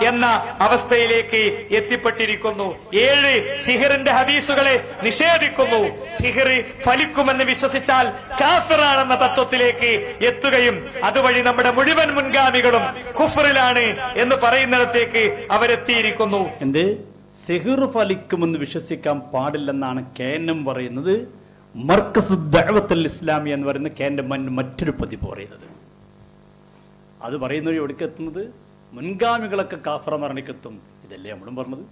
എന്ന അവസ്ഥയിലേക്ക് എത്തിപ്പെട്ടിരിക്കുന്നു. 7 സിഹിറിന്റെ ഹദീസുകളെ നിഷേധിക്കുന്നു. സിഹിർ ഫലിക്കുമെന്ന് വിശ്വസിച്ചാൽ കാഫിറാണെന്ന തത്വത്തിലേക്ക് എത്തുകയും അതുവഴി നമ്മുടെ മുഴുവൻ മുൻഗാമികളും കുഫറിലാണ് എന്ന് പറയുന്നിടത്തേക്ക് അവരെത്തിയിരിക്കുന്നു. എന്ത്? സിഹിർ ഫലിക്കുമെന്ന് വിശ്വസിക്കാൻ പാടില്ലെന്നാണ് KNM പറയുന്നത്. മർക്കസു ദഅവത്തുൽ ഇസ്ലാമി എന്ന് പറയുന്ന KNM മറ്റൊരു പതിപ്പ് പറയുന്നത്. അത് പറയുന്നത് എവിടേക്ക് എത്തുന്നത്? മുൻഗാമികളൊക്കെ കാഫറ മരണിക്കെത്തും. ഇതല്ലേ നമ്മളും പറഞ്ഞത്?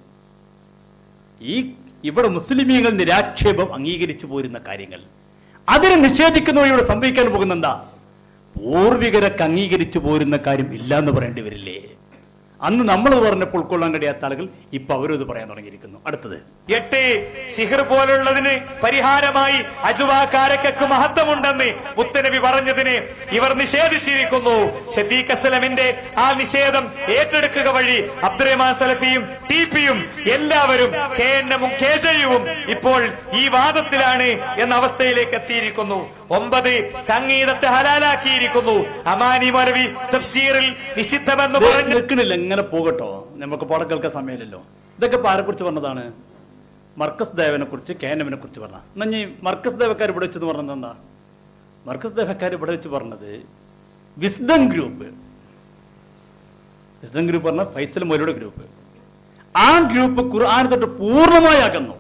ഇവിടെ മുസ്ലിമീങ്ങൾ നിരാക്ഷേപം അംഗീകരിച്ചു പോരുന്ന കാര്യങ്ങൾ അതിനെ നിഷേധിക്കുന്നവരോട് സംഭവിക്കാൻ പോകുന്ന എന്താ? പൂർവികരൊക്കെ അംഗീകരിച്ചു പോരുന്ന കാര്യം ഇല്ല എന്ന് പറയേണ്ടി വരില്ലേ? അന്ന് നമ്മൾ പറഞ്ഞപ്പോൾ ഉൾക്കൊള്ളാൻ കഴിയാത്ത ആളുകൾ ഇപ്പൊ അവരും ഇത് പറയാൻ തുടങ്ങിയിരിക്കുന്നു. അടുത്തത് 8 സിഹർ പോലുള്ളതിന് പരിഹാരമായി അജുവ കാരക്കക്ക് മഹത്വമുണ്ടെന്ന് മുത്തനബി പറഞ്ഞതിന് ഇവർ നിഷേധിച്ചിരിക്കുന്നു. ഷഫീഖ് അസ്ലമിന്റെ ആ നിഷേധം ഏറ്റെടുക്കുക വഴി അബ്ദുറഹ്മാൻ സലഫിയും ടിപിയും എല്ലാവരും KNM-ഉം KJU-വും ഇപ്പോൾ ഈ വാദത്തിലാണ് എന്ന അവസ്ഥയിലേക്ക് എത്തിയിരിക്കുന്നു. 9 സംഗീതത്തെ ഹലാലാക്കിയിരിക്കുന്നു. അമാനി മൗലവി തഫ്സീറിൽ നിഷിദ്ധമെന്ന് പറഞ്ഞു നിൽക്കണില്ല, എങ്ങനെ പോകട്ടോ, നമുക്ക് പാഠം കേൾക്കാൻ സമയമില്ലല്ലോ. ഇതൊക്കെ ആരെ കുറിച്ച് പറഞ്ഞതാണ്? മർക്കസ് ദേവനെ കുറിച്ച്, KNM-നെ കുറിച്ച് പറഞ്ഞ. എന്നാൽ മർക്കസ് ദേവക്കാർ ഇവിടെ വെച്ചെന്ന് പറഞ്ഞത് എന്താ? മർക്കസ് ദേവക്കാർ ഇവിടെ വെച്ച് പറഞ്ഞത് വിസ്ഡം ഗ്രൂപ്പ് പറഞ്ഞ ഫൈസൽ മൗലവിയുടെ ഗ്രൂപ്പ്, ആ ഗ്രൂപ്പ് ഖുർആൻ തൊട്ട് പൂർണ്ണമായി അകന്നു.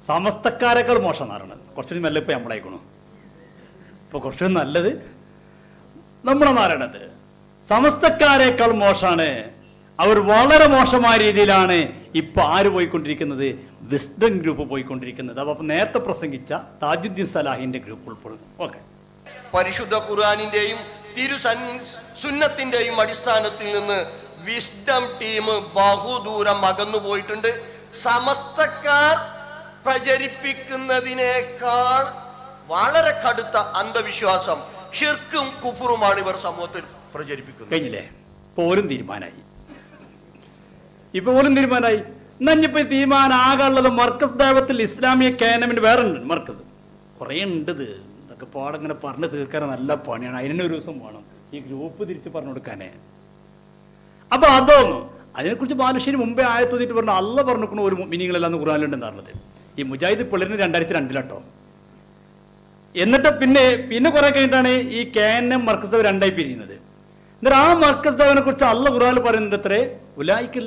സമസ്തക്കാരെക്കാൾ മോശം നാറാണ്. കുറച്ചുകൂടി മെല്ലെ ഇപ്പൊ നമ്മളായിക്കണു. ഇപ്പൊ കുറച്ചുകൂടി നല്ലത് നമ്മളെ നാരണത്. സമസ്തക്കാരേക്കാൾ മോശമാണ്. അവർ വളരെ മോശമായ രീതിയിലാണ് ഇപ്പൊ ആര് പോയിക്കൊണ്ടിരിക്കുന്നത്? വിസ്ഡം ഗ്രൂപ്പ് പോയിക്കൊണ്ടിരിക്കുന്നത്. അപ്പൊ നേരത്തെ പ്രസംഗിച്ച താജുദ്ദീൻ സലാഹിന്റെ ഗ്രൂപ്പ് ഉൾപ്പെടുന്നു. ഓക്കെ, പരിശുദ്ധ ഖുർആനിന്റെയും സുന്നത്തിന്റെയും അടിസ്ഥാനത്തിൽ നിന്ന് വിസ്ഡം ടീം ബഹുദൂരം അകന്നു പോയിട്ടുണ്ട്. സമസ്തക്കാർ പ്രചരിപ്പിക്കുന്നതിനേക്കാൾ വളരെ കടുത്ത അന്ധവിശ്വാസം, ഷിർക്കും കുഫറുമാണ് ഇവർ സമൂഹത്തിൽ പ്രചരിപ്പിക്കുന്നത്. കഴിഞ്ഞില്ലേ? പോലും തീരുമാനമായി. ഇപ്പൊ പോലും തീരുമാനമായി. എന്നഞ്ഞിപ്പോ തീരുമാനം ആകാനുള്ളത് മർക്കസ് ദഅവത്തുൽ ഇസ്ലാമിയ KNM-ന്റെ വേറെ ഉണ്ട് മർക്കസ്. കുറേ ഉണ്ട്. ഇതൊക്കെ പാടങ്ങനെ പറഞ്ഞു തീർക്കാൻ നല്ല പണിയാണ്. അതിനെ ഒരു ദിവസം വേണം ഈ ഗ്രൂപ്പ് തിരിച്ച് പറഞ്ഞു കൊടുക്കാനേ. അപ്പൊ അതൊന്നും അതിനെക്കുറിച്ച് ബാലുശ്ശേരി മുമ്പേ ആയത്തോന്നിട്ട് പറഞ്ഞു അല്ല പറഞ്ഞിരിക്കണ ഒരു മീനിങ്ങളെല്ലാം ഖുർആനിലുണ്ടെന്ന് പറഞ്ഞത്. ഈ മുജാഹിദ് പിള്ളേരിന് 2002 എന്നിട്ട് പിന്നെ കുറെ കഴിഞ്ഞിട്ടാണ് ഈ KNM മർക്കസ് ദഅവ രണ്ടായി പിരിയുന്നത്. എന്നിട്ട് ആ മർക്കസ് ദഅവനെ കുറിച്ച് അല്ല ഖുർആനിൽ പറയുന്നത് അത്രേ ഉലായിക്കൽ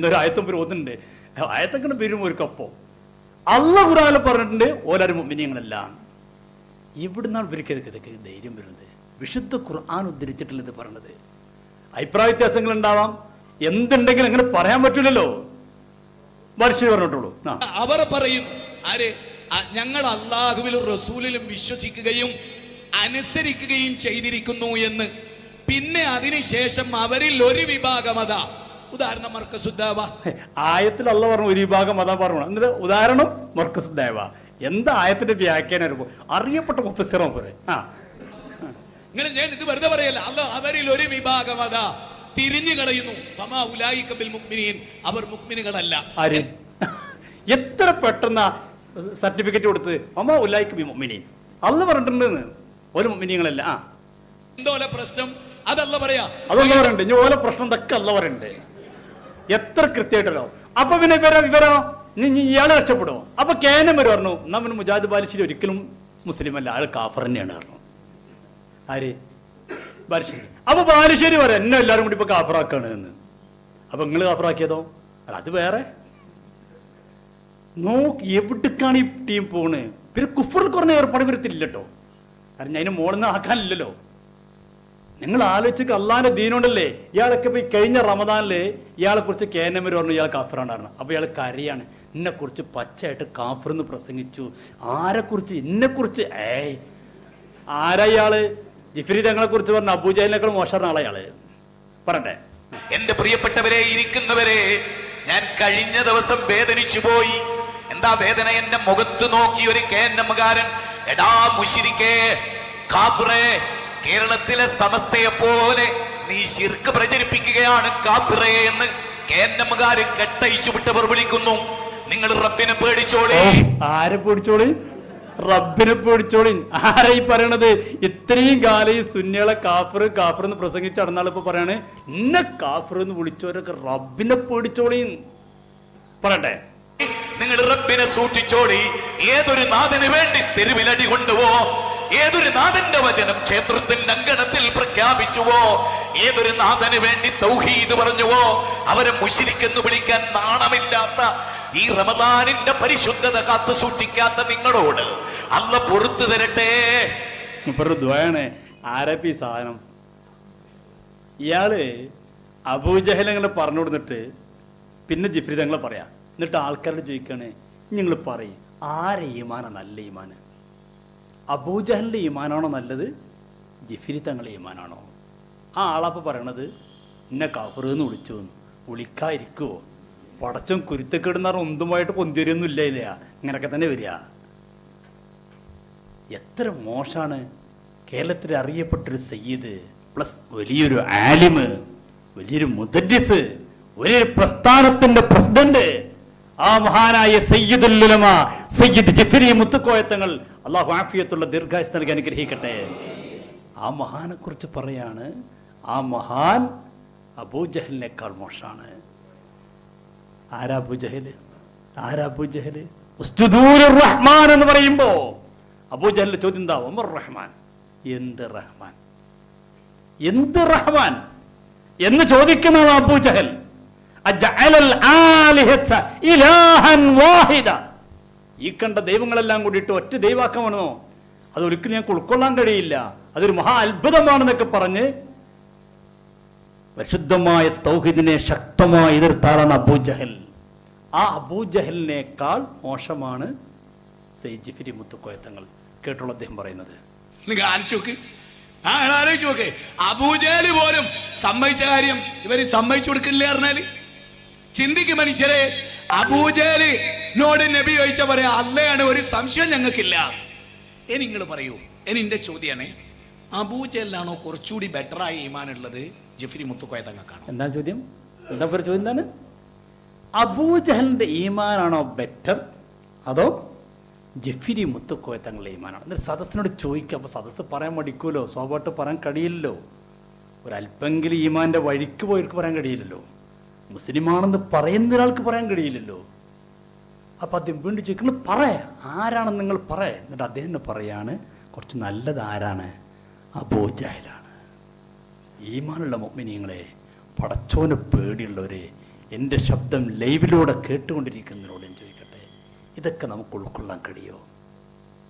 ഒരു ആയത്തും ഓതുന്നുണ്ട്. ആയത്തൊക്കെ വരും ഒരു കപ്പോ അല്ല ഖുർആനിൽ പറഞ്ഞിട്ടുണ്ട് ഓലാരും മുഅ്മിനീങ്ങളല്ല. ഇവിടുന്നാണ് ഇവർക്ക് ഇതൊക്കെ ധൈര്യം വരുന്നത്? വിശുദ്ധ ഖുർആൻ ഉദ്ധരിച്ചിട്ടുള്ള ഇത് പറഞ്ഞത്. അഭിപ്രായ വ്യത്യാസങ്ങൾ ഉണ്ടാവാം, എന്തുണ്ടെങ്കിലും അങ്ങനെ പറയാൻ പറ്റൂലല്ലോ. വർഷ പറഞ്ഞിട്ടുള്ളൂ. അവർ പറയുന്നു ആര്? ഞങ്ങൾ അള്ളാഹുവിലും റസൂലിലും വിശ്വസിക്കുകയും അനുസരിക്കുകയും ചെയ്തിരിക്കുന്നു എന്ന്. പിന്നെ അതിനുശേഷം അവരിൽ ഒരു വിഭാഗം അതാ. ഉദാഹരണം മർക്കസുദ്ദാവ. ആയത്തിൽ അല്ല പറഞ്ഞു ഒരു വിഭാഗം അതാ പറഞ്ഞു. എന്നിട്ട് ഉദാഹരണം മർക്കസുദ്ദാവ. എന്താ ആയത്തിന്റെ വ്യാഖ്യാനം അറിയപ്പെട്ട മുഫസ്സിറാണ് പോലെ. ഇങ്ങനെ ഞാൻ ഇത് വെറുതെ പറയല്ല. അവരിൽ ഒരു വിഭാഗം അതാ തിരിഞ്ഞു കളയുന്നു. അവർ മുഅ്മിനുകളല്ല. ആര് എത്ര പെട്ടെന്ന് സർട്ടിഫിക്കറ്റ് കൊടുത്ത് അമ്മ ഉലായിക ബിൽ മുഅ്മിനീൻ അല്ല പറഞ്ഞിട്ടുണ്ടെന്ന്. ഒരു മുഅ്മിനീങ്ങളല്ല. എന്തോല പ്രശ്നം അതല്ല പറയാ. അതല്ല പറയണ്ടേ? ഇനി ഓരോ പ്രശ്നം ഇതൊക്കെ അല്ല പറയണ്ടേ? എത്ര കൃത്യമായിട്ടല്ലോ. അപ്പൊ പിന്നെ ഇവരോ ഇയാളെ രക്ഷപ്പെടുമോ? അപ്പൊ KNM പറഞ്ഞു നമ്മൾ മുജാഹിദ് ബാലുശ്ശേരി ഒരിക്കലും മുസ്ലിം അല്ല, അയാൾ കാഫർ തന്നെയാണ് പറഞ്ഞു. ആര്? ബാലുശ്ശേരി. അപ്പൊ ബാലുശ്ശേരി പറയാം എന്നെ എല്ലാവരും കൂടി ഇപ്പൊ കാഫറാക്കാണ് എന്ന്. അപ്പൊ നിങ്ങൾ കാഫറാക്കിയതോ? അത് വേറെ. നോക്ക് എവിടേക്കാണ് ഈ ടീം പോണ്. പിന്നെ കുഫറിൽ കുറഞ്ഞ ഏർപ്പാട് വരത്തില്ല കേട്ടോ. കാരണം ഞാൻ അതിന് മോളിന്ന് ആക്കാനില്ലല്ലോ. നിങ്ങൾ ആലോചിച്ച് അള്ളാന്റെ ദീനുണ്ടല്ലേ. ഇയാളൊക്കെ പോയി കഴിഞ്ഞ റമദാനില് ഇയാളെ കുറിച്ച് KNM പറഞ്ഞു ഇയാൾ കാഫറാണ് പറഞ്ഞു. അപ്പൊ ഇയാൾ കരയാണ്. എന്നെ കുറിച്ച് പച്ചയായിട്ട് കാഫർ എന്ന് പ്രസംഗിച്ചു. ആരെക്കുറിച്ച്? എന്നെക്കുറിച്ച്. ആരാ ഇയാള്? ജിഫ്രി തങ്ങളെ കുറിച്ച് പറഞ്ഞ അബൂജഹലിനേക്കാൾ മോശമാണ് ആളെ ഇയാള്. പറട്ടെ. എന്റെ പ്രിയപ്പെട്ടവരെ, ഇരിക്കുന്നവരെ, ഞാൻ കഴിഞ്ഞ ദിവസം വേദനിച്ചു പോയി. എന്താ വേദന? എന്റെ മുഖത്ത് നോക്കി ഒരു KNM-കാരൻ എടാ മുശ്രിക്കേ കാഫിറേ, കേരളത്തിലെ സമസ്തയെ പോലെ നീ ശിർക്ക് പ്രചരിപ്പിക്കുകയാണ് കാഫിറേ എന്ന് KNM-കാര് കെട്ടയിച്ചു വിട്ടവർ വിളിക്കുന്നു. നിങ്ങൾ റബ്ബിനെ പേടിച്ചോളി. ആരെ പേടിച്ചോളി? റബ്ബിനെ പേടിച്ചോളി. ആരാ ഈ പറയണത്? ഇത്രയും കാലം ഈ സുന്നികളെ കാഫർ കാഫർ എന്ന് പ്രസംഗിച്ച് നടന്നാൾ ഇപ്പൊ പറയാണ് ഇന്നെ കാഫർ എന്ന് വിളിച്ചവരൊക്കെ റബ്ബിനെ പേടിച്ചോളി. പറയട്ടെ. നിങ്ങൾ റബ്ബിനെ സൂക്ഷിച്ചോളി. ഏതൊരു നാഥന് വേണ്ടി തെരുവിലടി കൊണ്ടുവോ, ഏതൊരു നാഥന്റെ വചനം ക്ഷേത്രത്തിന്റെ അങ്കണത്തിൽ പ്രഖ്യാപിച്ചുവോ, ഏതൊരു നാഥന് വേണ്ടി തൗഹീദ് പറഞ്ഞുവോ, അവരെ മുശ്രിക്കെന്ന് വിളിക്കാൻ നാണമില്ലാത്ത ഈ റമദാനിന്റെ പരിശുദ്ധത കാത്തു സൂക്ഷിക്കാത്ത നിങ്ങളോട് അല്ല പൊറുത്തു തരട്ടെ. ആരപ്പി സാധനം ഇയാള് അബൂജഹലങ്ങളെ പറഞ്ഞു കൊടുത്തിട്ട് പിന്നെ ജിഫ്രി തങ്ങളെ പറയാ. എന്നിട്ട് ആൾക്കാരോട് ചോദിക്കാണ് നിങ്ങൾ പറയും ആരെ ഈമാനാ നല്ല ഈമാന്? അബൂജഹലിന്റെ ഈമാനാണോ നല്ലത്? ജിഫ്രി തങ്ങളെ ഈമാനാണോ? ആ ആളപ്പ പറയണത് എന്നെ കാഫറെന്ന് വിളിച്ചു വന്നു. വിളിക്കാതിരിക്കുവോ? പടച്ചം കുരുത്തക്കേടുന്ന ഒന്നുമായിട്ട് പൊന്തിവരൊന്നും ഇല്ല. ഇങ്ങനൊക്കെ തന്നെ വരിക. എത്ര മോശമാണ്. കേരളത്തിൽ അറിയപ്പെട്ടൊരു സയ്യിദ് പ്ലസ് വലിയൊരു ആലിമ്, വലിയൊരു മുദദ്ദിസ്, ഒരു പ്രസ്ഥാനത്തിന്റെ പ്രസിഡന്റ്, ആ മഹാനായ സയ്യിദുൽ ഉലമ സയ്യിദ് ജിഫ്രി മുത്തുക്കോയത്തങ്ങൾ, അള്ളാഹു ആഫിയത്തുള്ള ദീർഘായുസ് നൽകി അനുഗ്രഹിക്കട്ടെ. ആ മഹാനെ കുറിച്ച് പറയാണ്, ആ മഹാൻ അബൂജഹലിനേക്കാൾ മോശമാണ്. ആരാ അബൂജഹല്? ഉസ്ജുദൂർ റഹ്മാൻ എന്ന് പറയുമ്പോ അബൂജഹലിന്റെ ചോദ്യം എന്താ? ഉമർ റഹ്മാൻ. എന്ത് റഹ്മാൻ എന്ന് ചോദിക്കുന്നതാണ് അബൂജഹൽ. ഈ കണ്ട ദൈവങ്ങളെല്ലാം കൂടിയിട്ട് ഒറ്റ ദൈവാക്കമാണോ? അത് ഒരിക്കലും ഞങ്ങൾക്ക് ഉൾക്കൊള്ളാൻ കഴിയില്ല, അതൊരു മഹാ അത്ഭുതമാണെന്നൊക്കെ പറഞ്ഞ് പരിശുദ്ധമായ തൗഹീദിനെ ശക്തമായി എതിർത്താറാണ് അബൂജഹൽ. ആ അബൂജഹലിനേക്കാൾ മോശമാണ് സയ്യിദ് ജിഫ്രി മുത്തുക്കോയത്തങ്ങൾ. കേട്ടുള്ള അദ്ദേഹം പറയുന്നത്. നിങ്ങൾ ആലോചിച്ച് നോക്ക്. അബൂജഹൽ പോലും സമ്മതിച്ച കാര്യം ഇവര് സമ്മതിച്ചു കൊടുക്കില്ല പറഞ്ഞാല് ചിന്തിക്കും മനുഷ്യരെ. അബൂജഹലിനോട് നബി ചോദിച്ച പറയാ, അള്ളയാണ്, ഒരു സംശയം ഞങ്ങൾക്കില്ല. ഇനി നിങ്ങൾ പറയൂ, ഇനി എന്റെ ചോദ്യമാണ്, അബൂജഹലിനാണോ കുറച്ചുകൂടി ബെറ്ററായി ഈമാനുള്ളത് ജിഫ്രി മുത്തുക്കോയത്തങ്ങൾക്കാണോ? എന്താ ചോദ്യം? ചോദ്യം എന്താണ്? അബൂജഹലിന്റെ ഈമാനാണോ ബെറ്റർ, അതോ ജിഫ്രി മുത്തുക്കോയത്തങ്ങളുടെ ഈമാനാണോ? എന്നിട്ട് സദസ്സിനോട് ചോദിക്കുക. അപ്പൊ സദസ്സ് പറയാൻ മടിക്കൂലോ? സ്വാഭാവികമായിട്ട് പറയാൻ കഴിയില്ലല്ലോ. ഒരല്പെങ്കിലും ഈമാന്റെ വഴിക്ക് പോയവർക്ക് പറയാൻ കഴിയില്ലല്ലോ. മുസ്ലിമാണെന്ന് പറയുന്ന ഒരാൾക്ക് പറയാൻ കഴിയില്ലല്ലോ. അപ്പൊ അദ്ദേഹം വീണ്ടും ചോദിക്കുന്നത്, പറയാ ആരാണെന്ന് നിങ്ങൾ പറയാ. എന്നിട്ട് അദ്ദേഹം പറയാണ്, കുറച്ച് നല്ലത് ആരാണ്? അബൂജഹലാണ്. ഈമാനുള്ള മുഅ്മിനീങ്ങളെ, പടച്ചോന് പേടിയുള്ളവരെ, എൻ്റെ ശബ്ദം ലൈവിലൂടെ കേട്ടുകൊണ്ടിരിക്കുന്നവരോട് ഞാൻ ചോദിക്കട്ടെ, ഇതൊക്കെ നമുക്ക് ഉൾക്കൊള്ളാൻ കഴിയോ?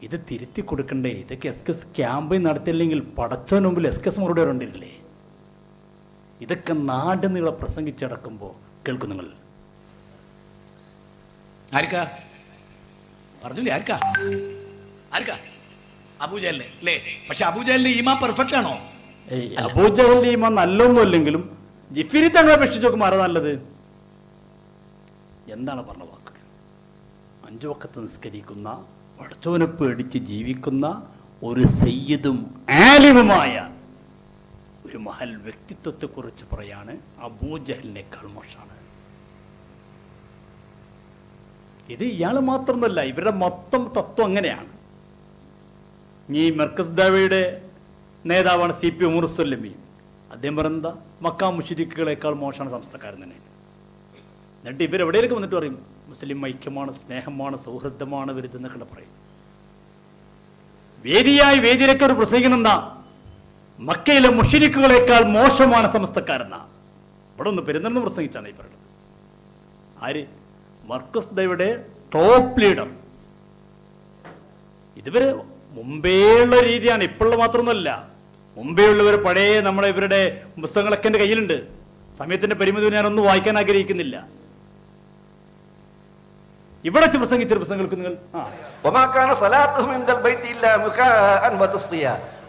ഇത് തിരുത്തി കൊടുക്കണ്ടേ? ഇതൊക്കെ എസ്കസ് ക്യാമ്പ് നടത്തിയില്ലെങ്കിൽ പടച്ചോന് മുമ്പിൽ എസ്കസ് മറുപടി വരണ്ടില്ലേ? ഇതൊക്കെ നാട് നിങ്ങളെ പ്രസംഗിച്ചടക്കുമ്പോൾ കേൾക്കും നിങ്ങൾ. ആർക്കാ പറഞ്ഞില്ലേ? ആർക്കാ? അബൂജഹലിന് അല്ലേ? പക്ഷെ അബൂജഹലിന്റെ ഈമാൻ പെർഫെക്റ്റ് ആണോ? അബൂജഹലിന്റെ ഈമാൻ നല്ലൊന്നും അല്ലെങ്കിലും ജിഫ്രി തങ്ങളെ അപേക്ഷിച്ച് നോക്കുമ്പോൾ ആരാ നല്ലത്? എന്താണ് പറഞ്ഞ വാക്ക്? 5 വഖത്ത് നിസ്കരിക്കുന്ന, പടച്ചോനെ പേടിച്ച് ജീവിക്കുന്ന ഒരു സയ്യിദും ആലിമുമായ ഒരു മഹൽ വ്യക്തിത്വത്തെ കുറിച്ച് പറയാണ് അബൂജഹലിനേക്കാൾ മോശമാണ്. ഇത് ഇയാൾ മാത്രമൊന്നുമല്ല, ഇവരുടെ മൊത്തം തത്വം അങ്ങനെയാണ്. ഈ മർക്കസ് ദഅവയുടെ നേതാവാണ് CP ഉമർ സുല്ലമി. അദ്ദേഹം പറയുന്നത് മക്ക മുശ്രിക്കുകളെക്കാൾ മോശമാണ് സമസ്തക്കാരൻ തന്നെ. എന്നിട്ട് ഇവരെവിടെയൊക്കെ വന്നിട്ട് പറയും മുസ്ലിം ഐക്യമാണ്, സ്നേഹമാണ്, സൗഹൃദമാണ് വരുതെന്നൊക്കെ പറയും. വേദിയിലൊക്കെ ഒരു പ്രസംഗിക്കുന്നെന്താ? മക്കയിലെ മുശ്രിക്കുകളെക്കാൾ മോശമാണ് സമസ്തക്കാരെന്നാ. ഇവിടെ ഒന്ന് പെരുന്നെന്ന് പ്രസംഗിച്ചാണ് ഈ പറയുന്നത്. ആര്? മർക്കസ് ദഅവയുടെ ടോപ്പ് ലീഡർ. ഇതുവരെ മുമ്പേയുള്ള രീതിയാണ്, ഇപ്പോഴുള്ള മാത്രമൊന്നുമല്ല. മുമ്പേ ഉള്ളവർ പഴയ നമ്മുടെ ഇവരുടെ പുസ്തകങ്ങളൊക്കെ എൻ്റെ കയ്യിലുണ്ട്. സമയത്തിന്റെ പരിമിതി ഞാനൊന്നും വായിക്കാൻ ആഗ്രഹിക്കുന്നില്ല. ഇവിടെ പ്രസംഗിച്ച പ്രസംഗങ്ങൾക്ക് നിങ്ങൾ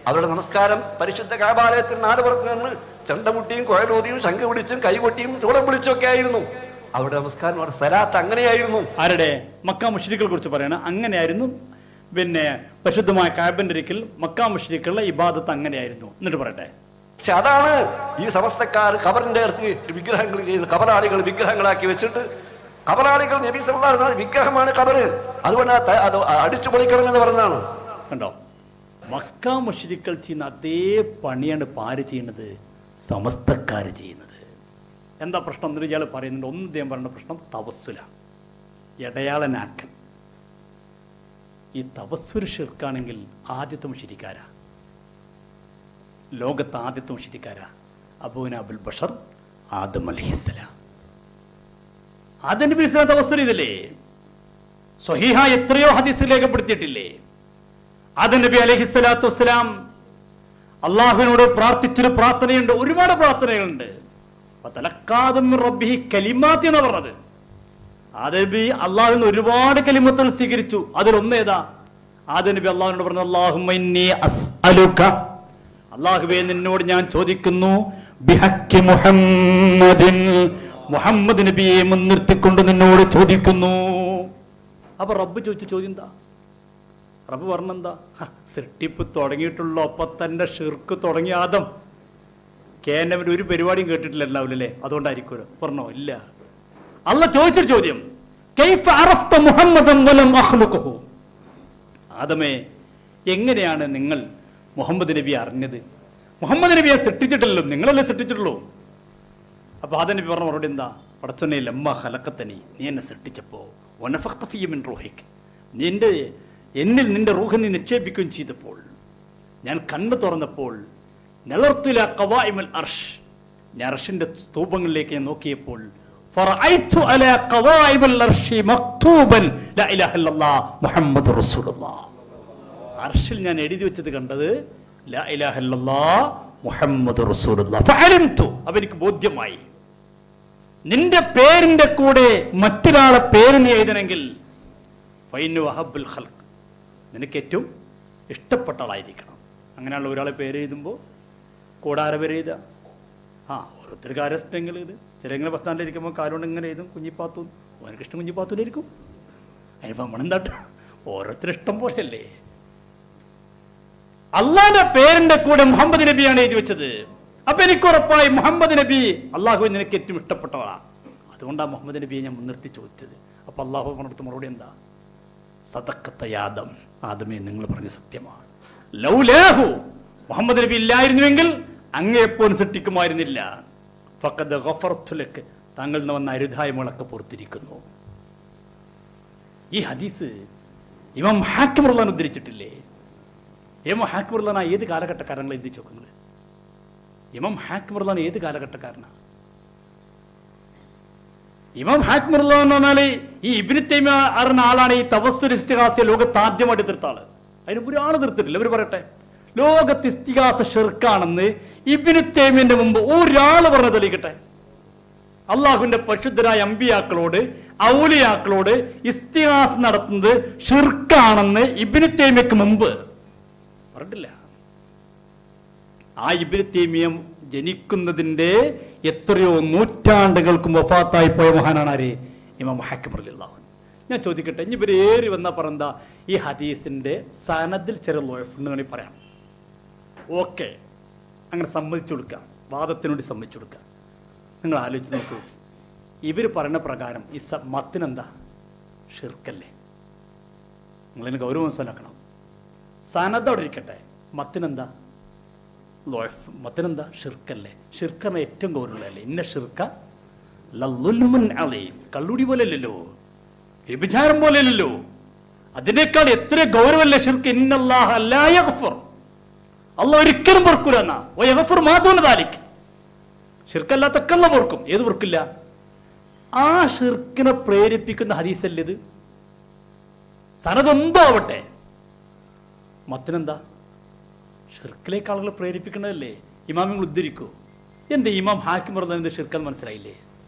അവരുടെ നമസ്കാരം പരിശുദ്ധ കഅബാലയത്തിൽ നാലുപുറത്ത് നിന്ന് ചെണ്ടമുട്ടിയും കുഴലൂതിയും ശംഖ് പിടിച്ചും കൈകൊട്ടിയും ചൂടം പിടിച്ചും ഒക്കെ ആയിരുന്നു അവരുടെ നമസ്കാരം. അവരുടെ സലാത്ത് അങ്ങനെയായിരുന്നു. ആരുടെ? മക്ക മുശ്രിക്കുകളെ കുറിച്ച് പറയണം. അങ്ങനെയായിരുന്നു. പിന്നെ പരിശുദ്ധമായ കഅബന്റെ ഒരിക്കൽ മക്ക മുശ്രിക്കുകളുടെ ഇബാദത്ത് അങ്ങനെയായിരുന്നു. എന്നിട്ട് പറയട്ടെ, പക്ഷെ അതാണ് ഈ സമസ്തക്കാർ ഖബറിന്റെ അടുത്ത് വിഗ്രഹങ്ങൾ ചെയ്യുന്നത്. ഖബറാളികൾ വിഗ്രഹങ്ങളാക്കി വെച്ചിട്ട്, ഖബറാളികൾ നബി സല്ലല്ലാഹു അലൈഹി വസല്ലം വിഗ്രഹമാണ് ഖബറ്, അതുകൊണ്ട് അത് അടിച്ചു പൊളിക്കണമെന്ന് പറഞ്ഞതാണ്. കണ്ടോ? മക്ക മുശ്രിക്കുകൾ ചെയ്യുന്ന അതേ പണിയാണ് പാര് ചെയ്യുന്നത്, സമസ്തക്കാർ ചെയ്യുന്നത്. എന്താ പ്രശ്നം എന്നിട്ട് ഇയാൾ പറയുന്നുണ്ട്. ഒന്ന് അദ്ദേഹം പറയുന്ന പ്രശ്നം തവസ്സുല, ഇടയാളനാക്കൽ. ഈ തവസ്സുൽ ഷിർക്കാണെങ്കിൽ ആദ്യത്തെ മുശ്രിക്കാരാ, ലോകത്ത് ആദ്യത്തെ മുശ്രിക്കാരാ അബൂന അബുൽ ബഷർ ആദം അലൈഹിസ്സലാം. ആദം നബി അലൈഹിസ്സലാം തവസ്സുൽ ചെയ്തില്ലേ? സ്വഹീഹ എത്രയോ ഹദീസ് രേഖപ്പെടുത്തിയിട്ടില്ലേ? ആദം നബി അലൈഹിസ്സലാത്തു വസ്സലാം അള്ളാഹുവിനോട് പ്രാർത്ഥിച്ചൊരു പ്രാർത്ഥനയുണ്ട്, ഒരുപാട് പ്രാർത്ഥനകളുണ്ട്. കലിമാത്തി എന്ന് പറഞ്ഞത് ആദം നബി അള്ളാഹുവിൽ നിന്ന് ഒരുപാട് കലിമത്തുകൾ സ്വീകരിച്ചു. അതിലൊന്നേതാ? ആദം നബി അള്ളാഹുവിനോട് പറഞ്ഞു, അല്ലാഹുമ്മ ഇന്നി അസ്അലുക, അള്ളാഹുവേ നിന്നോട് ഞാൻ ചോദിക്കുന്നു, ബിഹഖി മുഹമ്മദിൻ, മുഹമ്മദ് നബിയെ മുൻനിർത്തിക്കൊണ്ട് നിന്നോട് ചോദിക്കുന്നു. അപ്പൊ റബ്ബ് ചോദിച്ച ചോദ്യം എന്താ? റബ്ബ് പറഞ്ഞെന്താ? സൃഷ്ടിപ്പ് തുടങ്ങിയിട്ടുള്ള ഒപ്പം തന്നെ ഷിർക്ക് തുടങ്ങിയ ആദം. കേന്നവൻ ഒരു പരിപാടിയും കേട്ടിട്ടില്ല ഉണ്ടാവില്ലല്ലേ? അതുകൊണ്ടായിരിക്കുമല്ലോ. പറഞ്ഞോ? ഇല്ല. അള്ളാഹ് ചോദിച്ചൊരു ചോദ്യം, കൈഫ അറഫ്ത മുഹമ്മദൻ വലം അഖ്ലുഖഹു. ആദമേ, എങ്ങനെയാണ് നിങ്ങൾ മുഹമ്മദ് നബി അറിഞ്ഞത്? മുഹമ്മദ് നബിയെ സൃഷ്ടിച്ചിട്ടില്ലല്ലോ, നിങ്ങളല്ലേ സൃഷ്ടിച്ചിട്ടുള്ളൂ. അപ്പൊ ആദം നബി പറഞ്ഞ മറുപടി എന്താ? പടച്ചോനെ ലമ്മ ഖലഖതനി, നീ എന്നെ സൃഷ്ടിച്ചപ്പോ വനഫഖ്ത ഫീ മിൻ റൂഹിക്, എന്നിൽ നിന്റെ റൂഹ് നീ നിക്ഷേപിക്കുകയും ചെയ്തപ്പോൾ, ഞാൻ കണ്ണു തുറന്നപ്പോൾ നളർത്തു ഇലാ ഖവാഇമിൽ അർശ്, ഞാൻ അർശിന്റെ സ്തൂപങ്ങളിലേക്ക് ഞാൻ നോക്കിയപ്പോൾ ഫറഅയ്തു അലാ ഖവാഇമിൽ അർശി മക്തൂബൻ ലാ ഇലാഹ ഇല്ലല്ലാഹ് മുഹമ്മദുർ റസൂലുള്ളാഹ്. അർശിൽ ഞാൻ എഴുതി വെച്ചത് കണ്ടത് ലാ ഇലാഹ ഇല്ലല്ലാഹ് മുഹമ്മദുർ റസൂലുള്ളാഹ്. ഫഅലിംതു, അപ്പോൾ എനിക്ക് ബോധ്യമായി, നിന്റെ പേരിന്റെ കൂടെ മറ്റൊരാളെ പേര് നീ എഴുതണമെങ്കിൽ ഫൈനു വഹബുൽ ഖൽഖ്, നിനക്ക് ഏറ്റവും ഇഷ്ടപ്പെട്ട ആളായിരിക്കണം. അങ്ങനെയുള്ള ഒരാളെ പേര് എഴുതുമ്പോൾ കൂടെ ആരെ പേര് എഴുതുക? ഓരോരുത്തർക്ക് ആരെ ഇഷ്ടമെങ്കിൽ ഇത്. ചിലങ്ങനെ ബസ് സ്റ്റാൻഡിലിരിക്കുമ്പോൾ കാലുകൊണ്ട് ഇങ്ങനെ എഴുതും കുഞ്ഞിപ്പാത്തു, അവനക്ക് ഇഷ്ടം കുഞ്ഞിപ്പാത്തൂലായിരിക്കും. അതിനിപ്പോൾ നമ്മളെന്താട്ട് ഓരോരുത്തരും ഇഷ്ടം പോലെയല്ലേ. അള്ളാന്റെ പേരിന്റെ കൂടെ മുഹമ്മദ് നബിയാണ് എഴുതി വെച്ചത്. അപ്പൊ എനിക്ക് ഉറപ്പായി മുഹമ്മദ് നബി അള്ളാഹു നിനക്ക് ഏറ്റവും ഇഷ്ടപ്പെട്ടവളാണ്. അതുകൊണ്ടാണ് മുഹമ്മദ് നബിയെ ഞാൻ മുൻനിർത്തി ചോദിച്ചത്. അപ്പൊ അള്ളാഹു പറഞ്ഞെടുത്ത മറുപടി എന്താ? സദഖത്ത യാദം, ആദമേ നിങ്ങൾ പറഞ്ഞ സത്യമാണ്. ലൗലാഹു, മുഹമ്മദ് നബി ഇല്ലായിരുന്നുവെങ്കിൽ അങ്ങേപ്പോലും സൃഷ്ടിക്കുമായിരുന്നില്ല. ഫഖദ് ഗഫർതു ലക, താങ്കൾ നിന്ന് വന്ന അരുതായ്മകളൊക്കെ പുറത്തിരിക്കുന്നു. ഈ ഹദീസ് ഇമാം ഹാക്കിം റളിയല്ലാഹു ഉദ്ധരിച്ചിട്ടില്ലേ? ഇമാം ഹാക്കിം റളിയല്ലാഹു ഏത് കാലഘട്ടക്കാരങ്ങൾ എഴുതിച്ചു നോക്കുന്നത്? ഇമാം ഹാക്കിം റളിയല്ലാഹു ഏത് കാലഘട്ടക്കാരനാണ്? ഇമാം ഹാക്കിം റളിയല്ലാഹു എന്ന് പറഞ്ഞാൽ ഈ ഇബ്നു തൈമിയ അറിഞ്ഞ ആളാണ്. ഈ തവസ്സുൽ ഇസ്തിഗാസ ലോകത്ത് ആദ്യമായിട്ട് തീർത്ത ആള്. അതിന് ഒരാൾ തീർത്തിട്ടില്ല. അവർ പറയട്ടെ, ലോകത്ത് ഇസ്തിഗാസ ഷിർക്കാണെന്ന് ഇബ്നു തൈമിയന്റെ മുമ്പ് ഒരാൾ പറഞ്ഞ് തെളിയിക്കട്ടെ. അള്ളാഹുവിന്റെ പരിശുദ്ധരായ അമ്പിയാക്കളോട് ഔലിയാക്കളോട് ഇസ്തിഗാസ നടത്തുന്നത് ഷിർക്കാണെന്ന് ഇബ്നു തൈമിയക്ക് മുമ്പ് പറഞ്ഞിട്ടില്ല. ആ ഇബ്നു തൈമിയ ജനിക്കുന്നതിന്റെ എത്രയോ നൂറ്റാണ്ടുകൾക്ക് വഫാത്തായി പോയ മഹാനാണ് ആര്? ഇമാം ഹാക്കിം റളിയല്ലാഹു അൻഹു. ഞാൻ ചോദിക്കട്ടെ, ഇനി ഇവർ ഏറി വന്നാൽ പറഞ്ഞാ ഈ ഹദീസിന്റെ സനദിൽ ചെറിയ ലോയഫ് എന്ന് വേണമെങ്കിൽ പറയാം. ഓക്കെ, അങ്ങനെ സമ്മതിച്ചു കൊടുക്കാം, വാദത്തിന് വേണ്ടി സമ്മതിച്ചു കൊടുക്കാം. നിങ്ങൾ ആലോചിച്ച് നോക്കൂ, ഇവർ പറയുന്ന പ്രകാരം ഈ മത്തിനെന്താ? ഷിർക്കല്ലേ? നിങ്ങളിന് ഗൗരവം മനസ്സിലാക്കണം. സനദ് അവിടെ ഇരിക്കട്ടെ, മത്തിനെന്താ? ലോയഫ്. മത്തിനെന്താ? ഷിർക്കല്ലേ? ഷിർക്കറിന് ഏറ്റവും ഗൗരവമല്ലേ? ഇന്ന ഷിർക്ക ലളുൽമുൻ അലീം, കള്ളുടി പോലെയല്ലോ, വ്യഭിചാരം പോലെയല്ലോ, അതിനേക്കാൾ എത്ര ഗൗരവമല്ലേ ഷിർക്ക്? ഇന്നല്ലാഹ ലാ യഗ്ഫിർ, അല്ലാഹ് ഒരിക്കലും പൊറുക്കൂല എന്നാ. വയഗ്ഫിർ മാ ദൂന ദാലിക്, ഷിർക്കല്ലാത്തൊക്കെ അല്ലാഹ് പൊറുക്കും. ഏത് പൊറുക്കില്ല? ആ ഷിർക്കിനെ പ്രേരിപ്പിക്കുന്ന ഹദീസല്ലേ ഇത്? സനദെന്തോ ആവട്ടെ, മത്തിനെന്താ? ഷിർക്കിലേക്ക് ആളുകൾ പ്രേരിപ്പിക്കേണ്ടതല്ലേ? ഇമാമിങ്ങൾ ഉദ്ധരിക്കൂ. എന്റെ ഇമാം ഹാക്കിം റളിയല്ലാഹു ഷിർക്കെന്ന് മനസ്സിലായില്ലേ?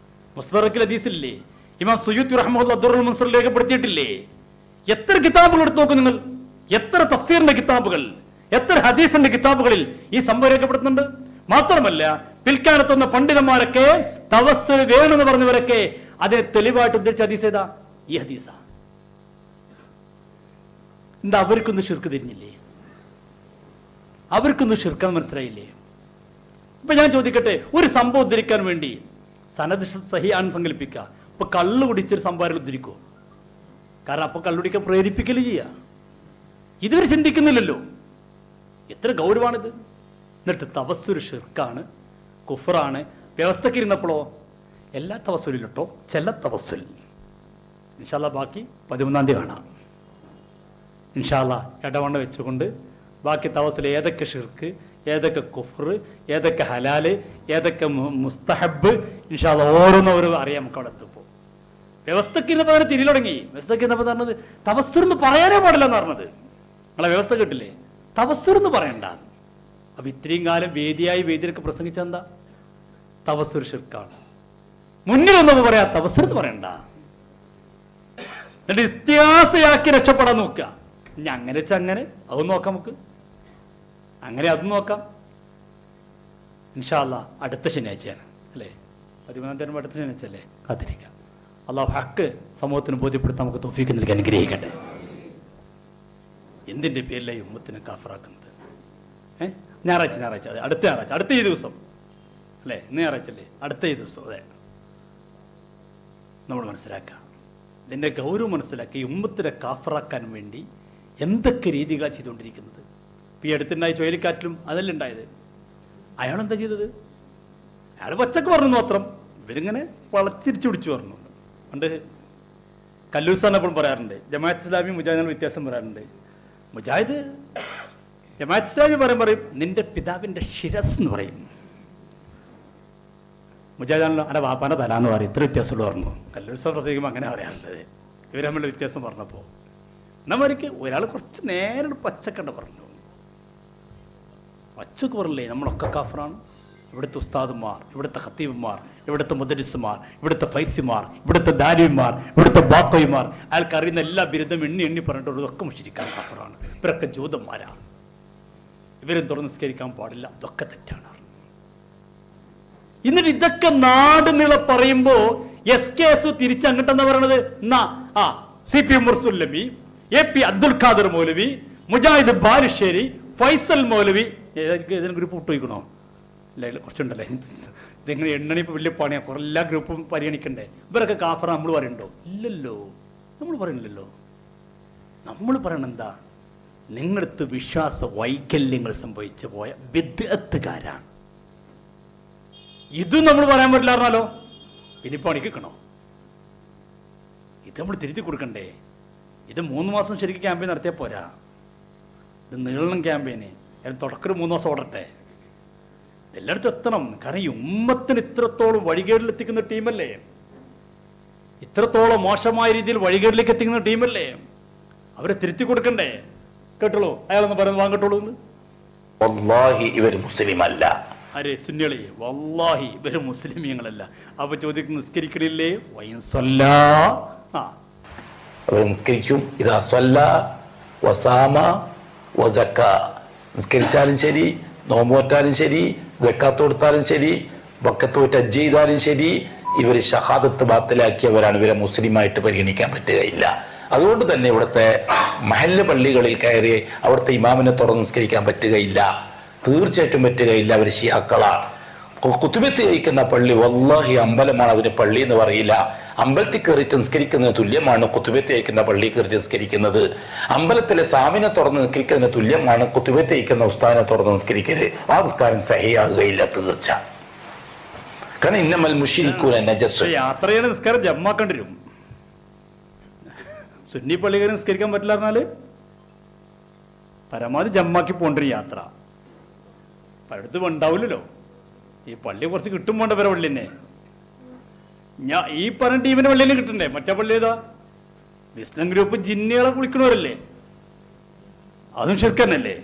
മുസ്തദറക്കിൽ ഹദീസില്ലേ? ഇമാം സുയൂത്തി റഹ്മത്തുള്ളാഹി ദുർറുൽ മുൻസിൽ രേഖപ്പെടുത്തിയിട്ടില്ലേ? എത്ര കിതാബുകൾ എടുത്തു നോക്കും നിങ്ങൾ, എത്ര തഫ്സീറിന്റെ കിതാബുകൾ, എത്ര ഹദീസിന്റെ കിതാബുകളിൽ ഈ സംഭവം രേഖപ്പെടുത്തുന്നുണ്ട്. മാത്രമല്ല പിൽക്കാലത്തുന്ന പണ്ഡിതന്മാരൊക്കെ തവസ്സുൽ വേണമെന്ന് പറഞ്ഞവരൊക്കെ അതിനെ തെളിവായിട്ട് ഉദ്ധരിച്ച ഹദീസ് ഏതാ? ഈ ഹദീസാ. എന്താ അവർക്കൊന്നും ഷിർക്ക് തിരിഞ്ഞില്ലേ? അവർക്കൊന്നും ഷിർക്കെന്ന് മനസ്സിലായില്ലേ? ഇപ്പൊ ഞാൻ ചോദിക്കട്ടെ, ഒരു സംഭവം ഉദ്ധരിക്കാൻ വേണ്ടി സനദ് സഹിയാണെന്ന് സങ്കല്പിക്കുക. ഇപ്പൊ കള്ളു കുടിച്ചൊരു സംഭവം ഉദ്ധരിക്കോ? കാരണം അപ്പൊ കള്ളുടിക്കാൻ പ്രേരിപ്പിക്കല് ചെയ്യുക. ഇതുവരെ ചിന്തിക്കുന്നില്ലല്ലോ. എത്ര ഗൗരവമാണിത്. എന്നിട്ട് തവസ്സുൽ ഷിർക്കാണ്, കുഫറാണ്. വ്യവസ്ഥക്ക് ഇരുന്നപ്പോഴോ എല്ലാ തവസ്സുലിട്ടോ, ചില തവസ്സുൽ. ഇൻഷാ അല്ലാഹ് ബാക്കി 13-ാം തീയതി കാണാം. ഇൻഷാ അല്ലാഹ് ഇടവണ്ണ വെച്ചുകൊണ്ട് ബാക്കി തവസ്സുൽ ഏതൊക്കെ ഷിർക്ക്, ഏതൊക്കെ കുഫർ, ഏതൊക്കെ ഹലാല്, ഏതൊക്കെ മുസ്തഹബ്, ഇൻഷാ അല്ലാഹ് ഓരോന്നോരോ അറിയാം. നമുക്ക് അവിടെ എത്തുമ്പോൾ വ്യവസ്ഥക്ക് ഇന്നപ്പോൾ അതിനെ തിരിൽ തുടങ്ങി. വ്യവസ്ഥക്ക് ഇന്നപ്പോൾ പറഞ്ഞത് തവസ്സുൽ എന്ന് പറയാനേ പാടില്ല എന്ന് പറഞ്ഞത്. നിങ്ങളെ വ്യവസ്ഥ കിട്ടില്ലേ? തവസ്സുൽ എന്ന് പറയണ്ട. അപ്പൊ ഇത്രയും കാലം വേദിയിലൊക്കെ പ്രസംഗിച്ചെന്താ? തവസ്സുൽ ഷിർക്കാണ്. മുന്നിൽ ഒന്നും പറയാ തവസ്സുൽ എന്ന് പറയണ്ട. എന്നിട്ട് ഇസ്തിഗാസയാക്കി രക്ഷപ്പെടാൻ നോക്കുക. ഇനി അങ്ങനെ വെച്ചാൽ അങ്ങനെ അതും നോക്കാം, നമുക്ക് അങ്ങനെ അതും നോക്കാം. ഇൻഷാ അല്ലാ അടുത്ത ശനിയാഴ്ചയാണ് അല്ലേ? 13-ാം തീയതി അടുത്ത ശനിയാഴ്ച അല്ലേ? കാത്തിരിക്കാം. അള്ളാഹു ഹക്ക് സമൂഹത്തിന് ബോധ്യപ്പെടുത്താൻ നമുക്ക് തൗഫീഖ് നൽകി അനുഗ്രഹിക്കട്ടെ. എന്തിൻ്റെ പേരിലെ ഉമ്മത്തിനെ കാഫറാക്കുന്നത്? ഞായറാഴ്ച അതെ, അടുത്ത ഈ ദിവസം അല്ലേ? ഇന്ന് ഞായറാഴ്ച അല്ലേ? അടുത്ത ഈ ദിവസം അതെ. നമ്മൾ മനസ്സിലാക്കുക, ഇതിൻ്റെ ഗൗരവം മനസ്സിലാക്കി ഈ ഉമ്മത്തിനെ കാഫറാക്കാൻ വേണ്ടി എന്തൊക്കെ രീതികളാണ് ചെയ്തുകൊണ്ടിരിക്കുന്നത്. ഇപ്പം ഈ അടുത്തുണ്ടായ ചുഴലിക്കാറ്റിലും അതല്ലേ ഉണ്ടായത്. അയാളെന്താ ചെയ്തത്? അയാൾ പച്ചക്ക് പറഞ്ഞു മാത്രം, ഇവരിങ്ങനെ വളച്ചിരിച്ചു പിടിച്ചു പറഞ്ഞു. പണ്ട് കല്ലൂസാൻ എപ്പോഴും പറയാറുണ്ട്, ജമാഅത്ത് ഇസ്ലാമി മുജാഹിദിന് വ്യത്യാസം പറയാറുണ്ട്. മുജാഹിദ് ജമാഅത്ത് ഇസ്ലാമി പറയും നിന്റെ പിതാവിൻ്റെ ശിരസ് എന്ന് പറയും. മുജാഹിദാണല്ലോ അല്ല വാപ്പാൻ്റെ തല എന്ന് പറയും. ഇത്ര വ്യത്യാസമുള്ള പറഞ്ഞു. കല്ലൂസാൻ പ്രസംഗിക്കുമ്പോൾ അങ്ങനെ പറയാറുള്ളത്. ഇവർ തമ്മിലുള്ള വ്യത്യാസം പറഞ്ഞപ്പോൾ നമ്മൾക്ക് ഒരാൾ കുറച്ച് നേരെ പച്ചക്കണ്ട പറഞ്ഞു. പച്ചക്ക് പറഞ്ഞില്ലേ നമ്മളൊക്കെ കാഫറാണ്. ഇവിടുത്തെ ഉസ്താദുമാർ, ഇവിടുത്തെ ഖത്തീബുമാർ, ഇവിടുത്തെ മുദരിസുമാർ, ഇവിടുത്തെ ഫൈസിമാർ, ഇവിടുത്തെ ദാരിമാർ, ഇവിടുത്തെ ബാക്കോയിമാർ, അയാൾക്ക് അറിയുന്ന എല്ലാ ബിരുദം എണ്ണി പറഞ്ഞിട്ടുള്ളതൊക്കെ മുശ്രിക്കാൻ കാഫറാണ്. ഇവരൊക്കെ ജൂതന്മാരാണ്. ഇവരും തുറന്ന് നിസ്കരിക്കാൻ പാടില്ല. ഇതൊക്കെ തെറ്റാണ്. എന്നിട്ട് ഇതൊക്കെ നാട് നീളെ പറയുമ്പോ SKS തിരിച്ചങ്ങോട്ടെന്നാ പറയണത്. CP മുർസുല്ലമി, AP അബ്ദുൽ ഖാദർ മൗലവി, മുജാഹിദ് ബാലുശ്ശേരി, ഫൈസൽ മൗലവി, ഏതെങ്കിലും ഗ്രൂപ്പ് വിട്ടുപോയിക്കണോ? അല്ല കുറച്ചുണ്ടല്ലേ. ഇതെങ്ങനെ എണ്ണണി ഇപ്പോൾ വലിയ പണിയാണ്. കുറേ എല്ലാ ഗ്രൂപ്പും പരിഗണിക്കണ്ടേ? ഇവരൊക്കെ കാഫറ നമ്മൾ പറയണ്ടോ? ഇല്ലല്ലോ, നമ്മൾ പറയണില്ലല്ലോ. നമ്മൾ പറയണ എന്താ? നിങ്ങളടുത്ത് വിശ്വാസ വൈകല്യങ്ങൾ സംഭവിച്ചു പോയ ബിദ്അത്തുകാരാണ്. ഇത് നമ്മൾ പറയാൻ പറ്റില്ല പറഞ്ഞാലോ പിന്നെ പണിക്ക് നിൽക്കണോ? ഇത് നമ്മൾ തിരുത്തി കൊടുക്കണ്ടേ? ഇത് 3 മാസം ശരിക്കും ക്യാമ്പയിൻ നടത്തിയാൽ പോരാ. ഇത് നീളണം ക്യാമ്പയിന്. തുടക്കം 3 മാസം ഓടട്ടെ. എല്ലായിടത്തും എത്തണം. കാരണം ഈ ഉമ്മത്തിന് ഇത്രത്തോളം വഴികേടിലെത്തിക്കുന്ന ടീമല്ലേ? ഇത്രത്തോളം മോശമായ രീതിയിൽ വഴികേടിലേക്ക് എത്തിക്കുന്ന ടീമല്ലേ? അവരെ തിരുത്തി കൊടുക്കണ്ടേ? കേട്ടോളൂ, അയാളൊന്ന് പറയുന്നത് വാങ്ങട്ടോളൂ. വല്ലാഹി ഇവർ മുസ്ലിം അല്ല. അരെ സുന്നികളെ, വല്ലാഹി ഇവര് മുസ്ലിമീങ്ങളല്ല. അപ്പൊ ചോദിക്കും നിസ്കരിക്കണില്ലേ? അവർ നിസ്കരിക്കും. ഇതാ സ്വല്ല വസാമ വസക്ക, നിസ്കരിച്ചാലും ശരി, നോമ്പോറ്റാലും ശരി, സക്കാത്ത് കൊടുത്താലും ശരി, വക്കത്തോട്ട് ഹജ്ജ് ചെയ്താലും ശരി, ഇവർ ഷഹാദത്ത് ബാത്തിലാക്കിയവരാണ്. ഇവരെ മുസ്ലിമായിട്ട് പരിഗണിക്കാൻ പറ്റുകയില്ല. അതുകൊണ്ട് തന്നെ ഇവിടുത്തെ മഹല്ല് പള്ളികളിൽ കയറി അവിടുത്തെ ഇമാമിനെ തുറന്ന് നിസ്കരിക്കാൻ പറ്റുകയില്ല. തീർച്ചയായിട്ടും പറ്റുകയില്ല. അവർ ശിയാക്കളാണ്. കുത്തുബത്ത് കഴിക്കുന്ന പള്ളി വല്ലാഹി അമ്പലമാണ്, അതിന് പള്ളി എന്ന് പറയില്ല. അമ്പലത്തിൽ കയറിയിട്ട് നിസ്കരിക്കുന്നതിന് തുല്യമാണ് കുത്തുബത്ത് കഴിക്കുന്ന പള്ളി കയറിയിട്ട് നിസ്കരിക്കുന്നത്. അമ്പലത്തിലെ സാമിനെ തുറന്ന് നിസ്കരിക്കുന്നതിന് തുല്യമാണ് കുത്തുബത്ത് കഴിക്കുന്ന ഉസ്താദിനെ തുറന്ന് നിസ്കരിക്കരുത്. ആ നിസ്കാരം സഹിയാകുകയില്ല തീർച്ച. കാരണം ഇന്നമൽ മുശ്രികൂന നജസ്. യാത്രയുടെ നിസ്കാരം ജമ്മാക്കേണ്ടി വരും. സുന്നി പള്ളി കയറി നിസ്കരിക്കാൻ പറ്റില്ല പറഞ്ഞാല് പരമാവധി ജമ്മാക്കി പോകേണ്ട ഒരു യാത്ര. പലയിടത്ത് ഉണ്ടാവില്ലല്ലോ. ഈ പള്ളി കുറച്ച് കിട്ടും വേണ്ട വരെ പള്ളി തന്നെ. ഈ പറഞ്ഞ ടീമിന്റെ പള്ളിയിൽ കിട്ടണ്ടേ? മറ്റേ പള്ളി ഏതാ? വിസ്ഡം ഗ്രൂപ്പ് ജിന്നുകളെ കുളിക്കണവരല്ലേ? അതും ശിർക്കന്നല്ലേ?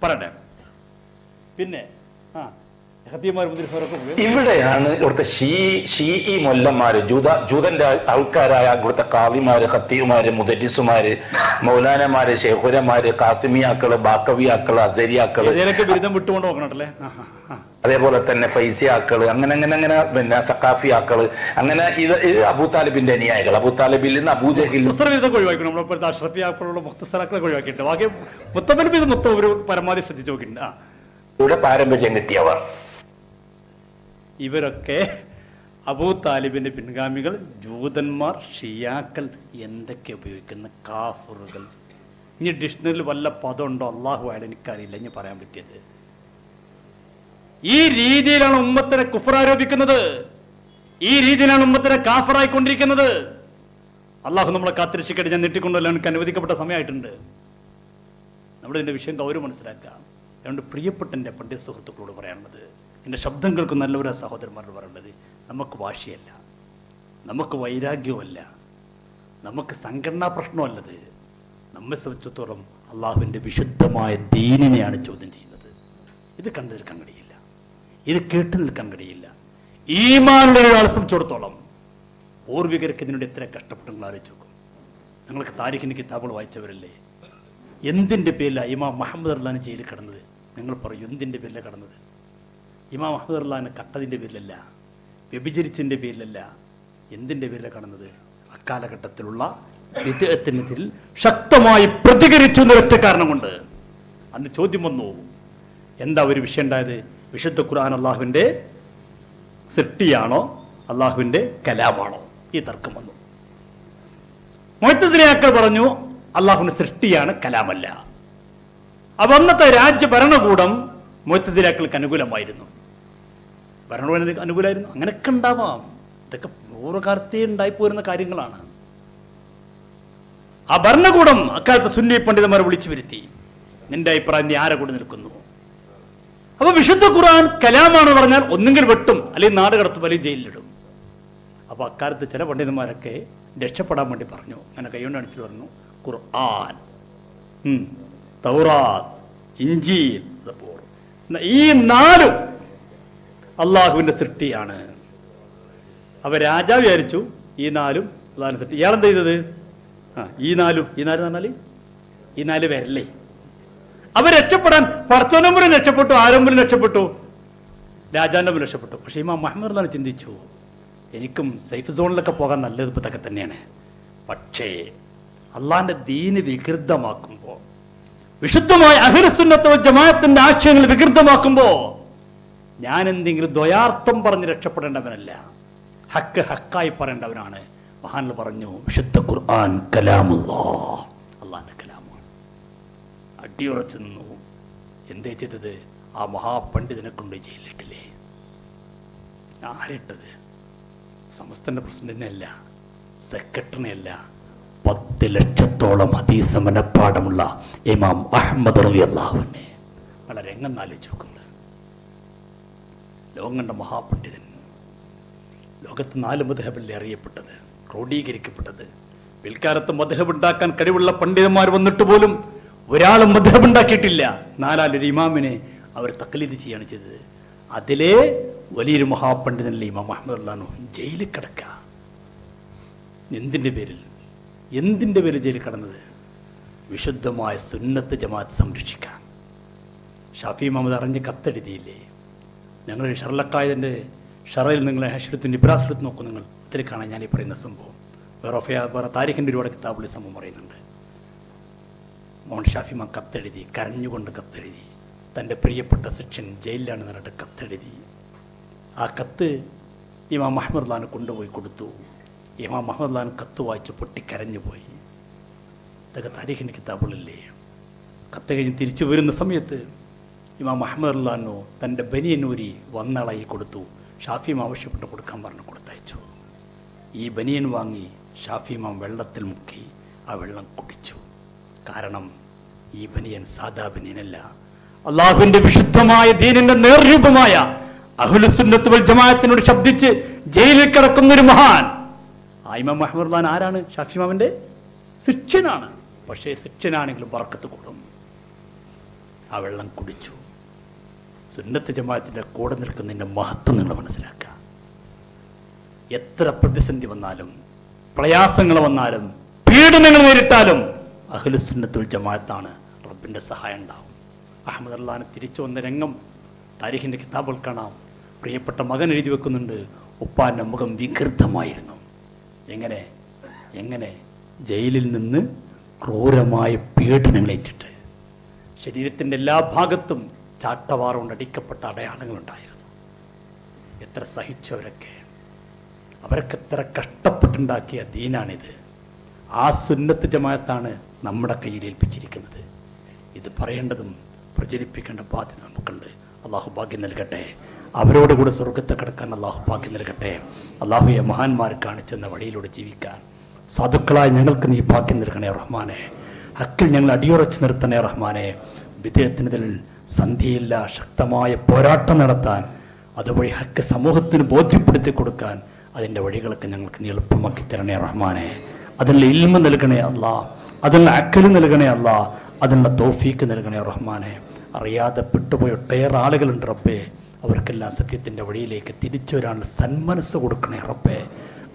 പറയട്ടെ. പിന്നെ ഇവിടെയാണ് ഇവിടുത്തെ ഷീഇ മൊല്ലന്മാര്, ജൂതന്റെ ആൾക്കാരായ ഇവിടുത്തെ കാളിമാര്, ഖത്തീമാര്, മുദരിസുമാര്, മൗലാനമാര്, ഷെയ്ഖുരമാര്, കാസിമിയാക്കള്, ബാക്കവിയാക്കള്, അസരിയാക്കള്, ബിരുദം വിട്ടുകൊണ്ട് നോക്കണല്ലേ. അതേപോലെ തന്നെ ഫൈസിയാക്കള്, അങ്ങനെ പിന്നെ സഖാഫിയാക്കള്, അങ്ങനെ ഇത് അബൂ താലിബിന്റെ അനുയായികൾ. അബൂ താലിബിൽ നിന്ന് അബൂജഹിൽ പരമാവധി ശ്രദ്ധിച്ചു നോക്കിയിട്ടുണ്ട്. ഇവിടെ പാരമ്പര്യം കിട്ടിയവർ ഇവരൊക്കെ അബൂ താലിബിന്റെ പിൻഗാമികൾ, ജൂതന്മാർ, ഷിയാക്കൾ, എന്തൊക്കെ ഉപയോഗിക്കുന്ന കാഫറുകൾ. ഇനി ഡിക്ഷണറിയിൽ വല്ല പദമുണ്ടോ അള്ളാഹു ആയാലും എനിക്കറിയില്ല ഇനി പറയാൻ പറ്റിയത്. ഈ രീതിയിലാണ് ഉമ്മത്തിനെ കുഫർ ആരോപിക്കുന്നത്. ഈ രീതിയിലാണ് ഉമ്മത്തിനെ കാഫറായിക്കൊണ്ടിരിക്കുന്നത്. അള്ളാഹു നമ്മളെ കാത്തിരക്ഷിക്കട്ടെ. ഞാൻ നീട്ടിക്കൊണ്ടല്ല, എനിക്ക് അനുവദിക്കപ്പെട്ട സമയമായിട്ടുണ്ട്. നമ്മളിതിൻ്റെ വിഷയം ഗൗരവം മനസ്സിലാക്കാം. അതുകൊണ്ട് പ്രിയപ്പെട്ട എൻ്റെ പണ്ഡിത സുഹൃത്തുക്കളോട് പറയാനുള്ളത്, എൻ്റെ ശബ്ദം കേൾക്കുന്ന നല്ലവരാ സഹോദരന്മാരോട് പറയുന്നത്, നമുക്ക് വാശിയല്ല, നമുക്ക് വൈരാഗ്യമല്ല, നമുക്ക് സംഘടനാ പ്രശ്നമല്ലത്. നമ്മെ സംബന്ധിച്ചിടത്തോളം അള്ളാഹുവിൻ്റെ വിശുദ്ധമായ ദീനിനെയാണ് ചോദ്യം ചെയ്യുന്നത്. ഇത് കണ്ടു നിൽക്കാൻ കഴിയില്ല, ഇത് കേട്ടു നിൽക്കാൻ കഴിയില്ല. ഈമാനുള്ള ഒരാളെ സംബന്ധിച്ചിടത്തോളം പൂർവികർക്ക് ഇതിനോട് എത്ര കഷ്ടപ്പെട്ടെങ്കിൽ ആലോചിച്ച് നോക്കും. നിങ്ങൾക്ക് താരിഖിൻ്റെ കിതാബുകൾ വായിച്ചവരല്ലേ? എന്തിൻ്റെ പേരിലാണ് ഇമാം മുഹമ്മദ് റളിയല്ലാഹു അൻഹു ജയിലിൽ കിടന്നത്? നിങ്ങൾ പറയും എന്തിൻ്റെ പേരിലാണ് കടന്നത്? ഇമാം അഹ്മദ് റളിയല്ലാഹു കട്ടതിൻ്റെ പേരിലല്ല, വ്യഭിചരിച്ചതിൻ്റെ പേരിലല്ല, എന്തിൻ്റെ പേരിലാണ് കടന്നത്? അക്കാലഘട്ടത്തിലുള്ള വിദ്അത്തിനെതിൽ ശക്തമായി പ്രതികരിച്ചു എന്നൊരൊറ്റ കാരണം കൊണ്ട്. അന്ന് ചോദ്യം വന്നു, എന്താ ഒരു വിഷയം ഉണ്ടായത്? വിശുദ്ധ ഖുർആൻ അള്ളാഹുവിൻ്റെ സൃഷ്ടിയാണോ അള്ളാഹുവിൻ്റെ കലാമാണോ? ഈ തർക്കം വന്നു. മുഅ്തസിലിയാക്കൾ പറഞ്ഞു അള്ളാഹുവിൻ്റെ സൃഷ്ടിയാണ്, കലാമല്ല. അപ്പൊ അന്നത്തെ രാജ്യ ഭരണകൂടം മുഅ്തസിലിയാക്കൾക്ക് അനുകൂലമായിരുന്നു. ഭരണകൂടം അനുകൂലമായിരുന്നു. അങ്ങനെയൊക്കെ ഉണ്ടാവാം, ഇതൊക്കെ പൂർവ്വകാലത്തേ ഉണ്ടായിപ്പോരുന്ന കാര്യങ്ങളാണ്. ആ ഭരണകൂടം അക്കാലത്ത് സുന്നി പണ്ഡിതന്മാരെ വിളിച്ചു വരുത്തി, നിന്റെ അഭിപ്രായം നീ ആരെ കൂടെ നിൽക്കുന്നു? അപ്പൊ വിശുദ്ധ ഖുർആൻ കലാമാണ് പറഞ്ഞാൽ ഒന്നുകിൽ വെട്ടും, അല്ലെങ്കിൽ നാട് കടത്തും, അല്ലെങ്കിൽ ജയിലിലിടും. അപ്പൊ അക്കാലത്ത് ചില പണ്ഡിതന്മാരൊക്കെ രക്ഷപ്പെടാൻ വേണ്ടി പറഞ്ഞു, അങ്ങനെ കൈകൊണ്ട് അടിച്ചു പറഞ്ഞു, ഖുർആൻ, തൗറാത്ത്, ഇഞ്ചീൽ, സബൂർ, ഈ 4 അള്ളാഹുവിന്റെ സൃഷ്ടിയാണ്. അപ്പൊ രാജാവ് വിചാരിച്ചു ഈ 4 അള്ളാഹുവിന്റെ സൃഷ്ടി. ഇയാളെന്താ ചെയ്തത്? ഈ 4 എന്ന് പറഞ്ഞാൽ ഈ 4 പേരല്ലേ? അവർ രക്ഷപ്പെടാൻ പടച്ചോനമ്പുരം രക്ഷപ്പെട്ടു, ആരംഭം രക്ഷപ്പെട്ടു, രാജാന്റെ മുമ്പിൽ രക്ഷപ്പെട്ടു. പക്ഷേ ഇമാം മുഹമ്മദ് റളിയല്ലാഹു ചിന്തിച്ചു, എനിക്കും സേഫ് സോണിലൊക്കെ പോകാൻ നല്ലത് ഇതൊക്കെ തന്നെയാണ്. പക്ഷേ അള്ളാഹിന്റെ ദീന് വികൃതമാക്കുമ്പോൾ, വിശുദ്ധമായ അഹ്ലുസുന്നത്ത് വൽ ജമാഅത്തിന്റെ ആശയങ്ങൾ വികൃതമാക്കുമ്പോൾ ഞാൻ എന്തെങ്കിലും ദ്വയാർത്ഥം പറഞ്ഞ് രക്ഷപ്പെടേണ്ടവനല്ല, ഹക്ക് ഹക്കായി പറയേണ്ടവനാണ്. മഹാൻ പറഞ്ഞു, വിശുദ്ധ ഖുർആൻ കലാമുല്ലാഹ്, അള്ളാഹിന്റെ കലാമാണ്. അടിയുറച്ചു നിന്നു. എന്തേ ചെയ്തത്? ആ മഹാപണ്ഡിതനെ കൊണ്ട് ജയിലിട്ടില്ലേ. ആരിട്ടത്? സമസ്തന്റെ പ്രസിഡന്റിനെയല്ല, സെക്രട്ടറിനെയല്ല, 10 ലക്ഷത്തോളം ഹദീസ് മനപ്പാടമുള്ള ഇമാം അഹ്മദ് റളിയല്ലാഹു അൻഹു. വളരെ എങ്ങനെ ആലോചിച്ച് നോക്കുന്നത്? ലോകം കണ്ട മഹാപണ്ഡിതൻ, ലോകത്ത് 4 മദ്ഹബിൽ അറിയപ്പെട്ടത്, ക്രോഡീകരിക്കപ്പെട്ടത്. പിൽക്കാലത്ത് മദ്ഹബ് ഉണ്ടാക്കാൻ കഴിവുള്ള പണ്ഡിതന്മാർ വന്നിട്ട് പോലും ഒരാളും മദ്ഹബ് ഉണ്ടാക്കിയിട്ടില്ല. 4 ഇമാമിനെ അവർ തഖ്ലീദ് ചെയ്യാണ് ചെയ്തത്. അതിലെ വലിയൊരു മഹാപണ്ഡിതനല്ലേ ഇമാം അഹ്മദ് റളിയല്ലാഹു അൻഹു ജയിലിൽ കിടക്കുക. എന്തിൻ്റെ പേരിൽ? എന്തിൻ്റെ പേരിൽ ജയിലിൽ കിടന്നത്? വിശുദ്ധമായ സുന്നത്ത് ജമാഅത്ത് സംരക്ഷിക്കാൻ. ഷാഫി മുഹമ്മദ് അറിഞ്ഞ് കത്തെഴുതിയില്ലേ? ഞങ്ങൾ ഷർലക്കായതിൻ്റെ ഷറയിൽ നിങ്ങൾ ഹഷറത്തിൻ്റെ ഇബ്രാസെടുത്ത് നോക്കും, നിങ്ങൾ ഇതിൽ കാണാൻ ഞാൻ ഈ പറയുന്ന സംഭവം. വേറെ താരിഖിൻ്റെ ഒരുപാട് കിതാബുകളിൽ സംഭവം പറയുന്നുണ്ട്. മോഹൻ ഷാഫി മാ കത്തെഴുതി, കരഞ്ഞുകൊണ്ട് കത്തെഴുതി, തൻ്റെ പ്രിയപ്പെട്ട സെക്ഷൻ ജയിലിലാണ് എന്നിട്ട് കത്തെഴുതി. ആ കത്ത് ഇമാം അഹ്മദ് റളിയല്ലാഹു കൊണ്ടുപോയി കൊടുത്തു. ഇമാം അഹ്മദ് റളിയല്ലാഹു കത്ത് വായിച്ച് പൊട്ടിക്കരഞ്ഞു പോയി. ഇതൊക്കെ താരിഖിൻ്റെ കിതാബുകളില്ലേ? കത്ത് കഴിഞ്ഞ് തിരിച്ചു വരുന്ന സമയത്ത് ഇമാം അഹ്മദ് റളിയല്ലാഹു തൻ്റെ ബനിയനൂരി വന്നളയി കൊടുത്തു. ഷാഫി ഇമാം ആവശ്യപ്പെട്ട് കൊടുക്കാൻ പറഞ്ഞു, കൊടുത്തയച്ചു. ഈ ബനിയൻ വാങ്ങി ഷാഫി ഇമാം വെള്ളത്തിൽ മുക്കി ആ വെള്ളം കുടിച്ചു. കാരണം ഈ ബനിയൻ സാദാ ബനിയനല്ല, അള്ളാഹുവിന്റെ വിശുദ്ധമായ ദീനിന്റെ നേർരൂപമായ അഹ്ലുസുന്നത്ത് വൽ ജമാഅത്തിനോട് ശബ്ദിച്ച് ജയിലിൽ കിടക്കുന്നൊരു മഹാൻ. ആ ഇമാം അഹ്മദ് റളിയല്ലാഹു ആരാണ്? ഷാഫി ഇമാമിന്റെ ശിഷ്യനാണ്. പക്ഷേ ശിഷ്യനാണെങ്കിലും ബർക്കത്ത് കൂടും. ആ വെള്ളം കുടിച്ചു. സുന്നത്ത് ജമാഅത്തിന്റെ കൂടെ നിൽക്കുന്നതിന്റെ മഹത്വം നിങ്ങൾ മനസ്സിലാക്കുക. എത്ര പ്രതിസന്ധി വന്നാലും, പ്രയാസങ്ങൾ വന്നാലും, പീഡനങ്ങൾ നേരിട്ടാലും അഹ്ലുസുന്നത്ത് വൽ ജമാഅത്താണ്, റബ്ബിന്റെ സഹായം ഉണ്ടാവും. അഹ്മദ് റളിയല്ലാഹു തിരിച്ചു വന്ന രംഗം താരിഖിന്റെ കിതാബുകൾ കാണാം. പ്രിയപ്പെട്ട മകൻ എഴുതി വെക്കുന്നുണ്ട്, ഉപ്പാന്റെ മുഖം വികൃതമായിരുന്നു. എങ്ങനെ ജയിലിൽ നിന്ന് ക്രൂരമായ പീഡനങ്ങളേറ്റിട്ട് ശരീരത്തിൻ്റെ എല്ലാ ഭാഗത്തും ചാട്ടവാറ കൊണ്ട് അടിക്കപ്പെട്ട അടയാളങ്ങളുണ്ടായിരുന്നു. എത്ര സഹിച്ചവരൊക്കെ, അവരൊക്കെ എത്ര കഷ്ടപ്പെട്ടുണ്ടാക്കിയ ദീനാണിത്. ആ സുന്നത്ത് ജമാഅത്താണ് നമ്മുടെ കയ്യിൽ ഏൽപ്പിച്ചിരിക്കുന്നത്. ഇത് പറയേണ്ടതും പ്രചരിപ്പിക്കേണ്ട ബാധ്യത നമുക്കുണ്ട്. അള്ളാഹു ഭാഗ്യം നൽകട്ടെ. അവരോട് കൂടെ സ്വർഗത്തെ കിടക്കാൻ അള്ളാഹു ഭാഗ്യം നൽകട്ടെ. അള്ളാഹുയെ മഹാന്മാർ കാണിച്ചെന്ന വഴിയിലൂടെ ജീവിക്കാൻ സാധുക്കളായ ഞങ്ങൾക്ക് നീ ഭാഗ്യം നൽകണേ റഹ്മാനെ. ഹക്കിൽ ഞങ്ങൾ അടിയുറച്ച് നിർത്തണേ റഹ്മാനെ. വിദേഹത്തിനെതിൽ സന്ധിയില്ല, ശക്തമായ പോരാട്ടം നടത്താൻ, അതുവഴി ഹക്ക് സമൂഹത്തിന് ബോധ്യപ്പെടുത്തി കൊടുക്കാൻ അതിൻ്റെ വഴികളൊക്കെ ഞങ്ങൾക്ക് നീ എളുപ്പമാക്കി തരണേ റഹ്മാനെ. അതിനുള്ള ഇൽമ നൽകണേ അല്ലാ, അതിനുള്ള അക്കല് നൽകണേ അല്ലാ, അതിനുള്ള തൗഫീക്ക് നൽകണേ റഹ്മാനെ. അറിയാതെ പെട്ടുപോയ ഒട്ടേറെ ആളുകളുണ്ട് റബ്ബേ, അവർക്കെല്ലാം സത്യത്തിൻ്റെ വഴിയിലേക്ക് തിരിച്ചു വരാനുള്ള സന്മനസ് കൊടുക്കണേ റബ്ബേ.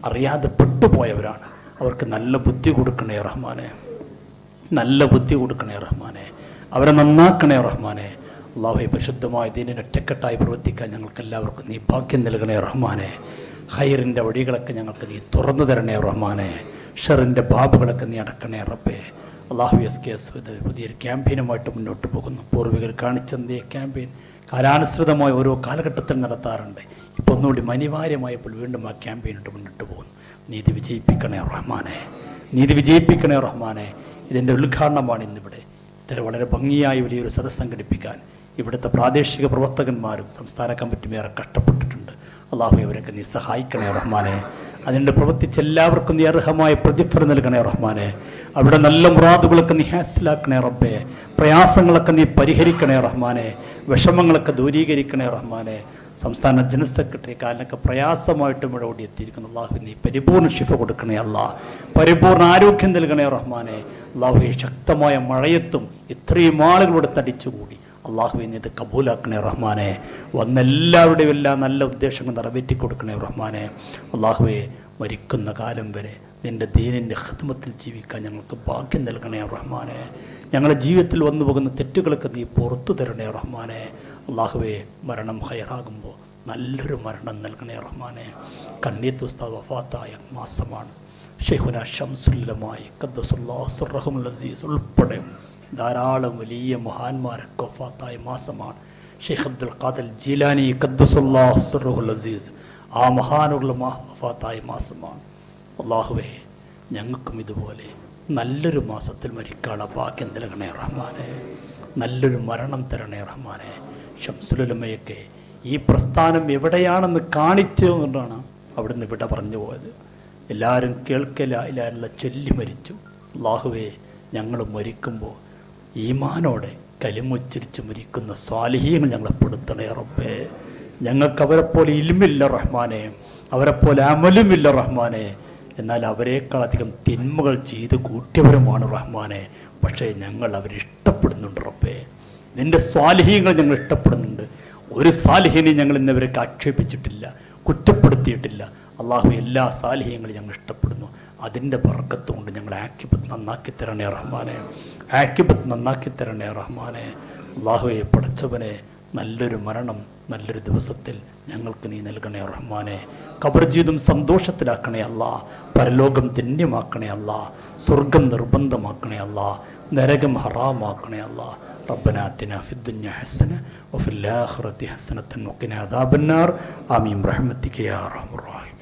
അറിയാതെ പെട്ടുപോയവരാണ്, അവർക്ക് നല്ല ബുദ്ധി കൊടുക്കണേ റഹ്മാനെ, നല്ല ബുദ്ധി കൊടുക്കണേ റഹ്മാനെ. അവരെ നന്നാക്കണേ റഹ്മാനെ. അള്ളാഹുവെ പരിശുദ്ധമായ ദീനിന് ഒറ്റക്കെട്ടായി പ്രവർത്തിക്കാൻ ഞങ്ങൾക്ക് എല്ലാവർക്കും നീ ഭാഗ്യം നൽകണേ റഹ്മാനെ. ഖൈറിൻ്റെ വഴികളൊക്കെ ഞങ്ങൾക്ക് നീ തുറന്നു തരണേ റഹ്മാനെ. ഷറിൻ്റെ ബാബുകളൊക്കെ നീ അടക്കണേ റബ്ബേ. അള്ളാഹു SKS ഇത് പുതിയൊരു ക്യാമ്പയിനുമായിട്ട് മുന്നോട്ട് പോകുന്നു. പൂർവികർ കാണിച്ചെന്തിയ ക്യാമ്പയിൻ കാലാനുസൃതമായ ഓരോ കാലഘട്ടത്തിൽ നടത്താറുണ്ട്. ഇപ്പോൾ ഒന്നുകൂടി അനിവാര്യമായപ്പോൾ വീണ്ടും ആ ക്യാമ്പയിനിട്ട് മുന്നോട്ട് പോകുന്നു. നീതി വിജയിപ്പിക്കണേ റഹ്മാനെ, നീതി വിജയിപ്പിക്കണേ റഹ്മാനെ. ഇതിൻ്റെ ഉദ്ഘാടനമാണ് ഇന്നിവിടെ. ഇത്തരം വളരെ ഭംഗിയായി വലിയൊരു സദസ്സ് സംഘടിപ്പിക്കാൻ ഇവിടുത്തെ പ്രാദേശിക പ്രവർത്തകന്മാരും സംസ്ഥാന കമ്മിറ്റിയും ഏറെ കഷ്ടപ്പെട്ടിട്ടുണ്ട്. അള്ളാഹു അവരൊക്കെ നീ സഹായിക്കണേ റഹ്മാനെ. അതിൻ്റെ പ്രവർത്തിച്ച് എല്ലാവർക്കും നീ അർഹമായ പ്രതിഫലം നൽകണേ റഹ്മാനെ. അവിടെ നല്ല മുറാദുകളൊക്കെ നീ ഹാസിലാക്കണേ റബ്ബേ. പ്രയാസങ്ങളൊക്കെ നീ പരിഹരിക്കണേ റഹ്മാനെ. വിഷമങ്ങളൊക്കെ ദൂരീകരിക്കണേ റഹ്മാനെ. സംസ്ഥാന ജനറൽ സെക്രട്ടറി കാലിനൊക്കെ പ്രയാസമായിട്ടും ഇവിടെ ഓടി എത്തിയിരിക്കുന്നു. അള്ളാഹു നീ പരിപൂർണ്ണ ശിഫ കൊടുക്കണേ അല്ലാ, പരിപൂർണ്ണ ആരോഗ്യം നൽകണേ റഹ്മാനെ. അള്ളാഹുവെ ശക്തമായ മഴയത്തും ഇത്രയും ആളുകളോട് തടിച്ചുകൂടി അള്ളാഹുവെ നീ ഇത് കബൂലാക്കണേ റഹ്മാനെ. വന്നെല്ലാവരുടെയും എല്ലാ നല്ല ഉദ്ദേശങ്ങൾ നിറവേറ്റി കൊടുക്കണേ റഹ്മാനെ. അള്ളാഹുവെ മരിക്കുന്ന കാലം വരെ നിൻ്റെ ദീനിൻ്റെ ഖിദ്മത്തിൽ ജീവിക്കാൻ ഞങ്ങൾക്ക് ഭാഗ്യം നൽകണേ റഹ്മാനെ. ഞങ്ങളുടെ ജീവിതത്തിൽ വന്നു പോകുന്ന തെറ്റുകളൊക്കെ നീ പുറത്തു തരണേ റഹ്മാനെ. അള്ളാഹുവെ മരണം ഹൈറാകുമ്പോൾ നല്ലൊരു മരണം നൽകണേ റഹ്മാനെ. കണ്ണീത്ത് ഉസ്താദ് വഫാത്തായ മാസമാണ്. ഷെയ്ഖുന ഷംസുല്ലമായി ഖദ്ദസുല്ലാഹു സിർറഹുൽ അസീസ് ഉൾപ്പെടെ ധാരാളം വലിയ മഹാന്മാരൊക്കെ വഫാത്തായ മാസമാണ്. ഷെയ്ഖ് അബ്ദുൽ ഖാദിർ ജീലാനി ഖദ്ദസുല്ലാഹു സിർറഹുൽ അസീസ് ആ മഹാനുള്ള വഫാത്തായ മാസമാണ്. അള്ളാഹുവെ ഞങ്ങൾക്കും ഇതുപോലെ നല്ലൊരു മാസത്തിൽ മരിക്കാനുള്ള ഭാഗ്യം നൽകണേ റഹ്മാനെ. നല്ലൊരു മരണം തരണേ റഹ്മാനെ. ഷംസുലുലമയൊക്കെ ഈ പ്രസ്ഥാനം എവിടെയാണെന്ന് കാണിച്ചുകൊണ്ടാണ് അവിടുന്ന് ഇവിടെ പറഞ്ഞു പോയത്. എല്ലാവരും കേൾക്കല ഇല്ല ചൊല്ലി മരിച്ചു. അള്ളാഹുവെ ഞങ്ങൾ മരിക്കുമ്പോൾ ഈമാനോടെ കലിമുച്ചരിച്ച് മരിക്കുന്ന സ്വാലിഹീങ്ങൾ ഞങ്ങളെ പെടുത്തണേ റബ്ബേ. ഞങ്ങൾക്ക് അവരെപ്പോലെ ഇൽമില്ല റഹ്മാനെ, അവരെപ്പോലെ അമലുമില്ല റഹ്മാനെ. എന്നാൽ അവരെക്കാളധികം തിന്മകൾ ചെയ്ത് കൂട്ടിയവരുമാണ് റഹ്മാനെ. പക്ഷേ ഞങ്ങൾ അവരെ ഇഷ്ടപ്പെടുന്നുണ്ട് റബ്ബേ. നിൻ്റെ സ്വാലിഹീങ്ങൾ ഞങ്ങൾ ഇഷ്ടപ്പെടുന്നുണ്ട്. ഒരു സാലിഹീനെയും ഞങ്ങൾ ഇന്നവരൊക്കെ ആക്ഷേപിച്ചിട്ടില്ല, കുറ്റപ്പെടുത്തിയിട്ടില്ല. അള്ളാഹു എല്ലാ സാലിഹ്യങ്ങളും ഞങ്ങൾ ഇഷ്ടപ്പെടുന്നു. അതിൻ്റെ ബർക്കത്ത് കൊണ്ട് ഞങ്ങൾ ആക്കിബത്ത് നന്നാക്കി തരണേ റഹ്മാനെ, ആക്കിബത്ത് നന്നാക്കി തരണേ റഹ്മാനെ. അള്ളാഹുവെ പടച്ചവനെ നല്ലൊരു മരണം നല്ലൊരു ദിവസത്തിൽ ഞങ്ങൾക്ക് നീ നൽകണേ റഹ്മാനെ. ഖബർ ജീവിതം സന്തോഷത്തിലാക്കണേ അല്ലാ, പരലോകം ധന്യമാക്കണേ അല്ലാ, സ്വർഗം നിർബന്ധമാക്കണേ അല്ലാ, നരകം ഹറാമാക്കണേ അല്ലാ. ربنا آتنا في الدنيا حسنة وفي الآخرة حسنة وقنا عذاب النار آمين برحمتك يا أرحم الراحمين.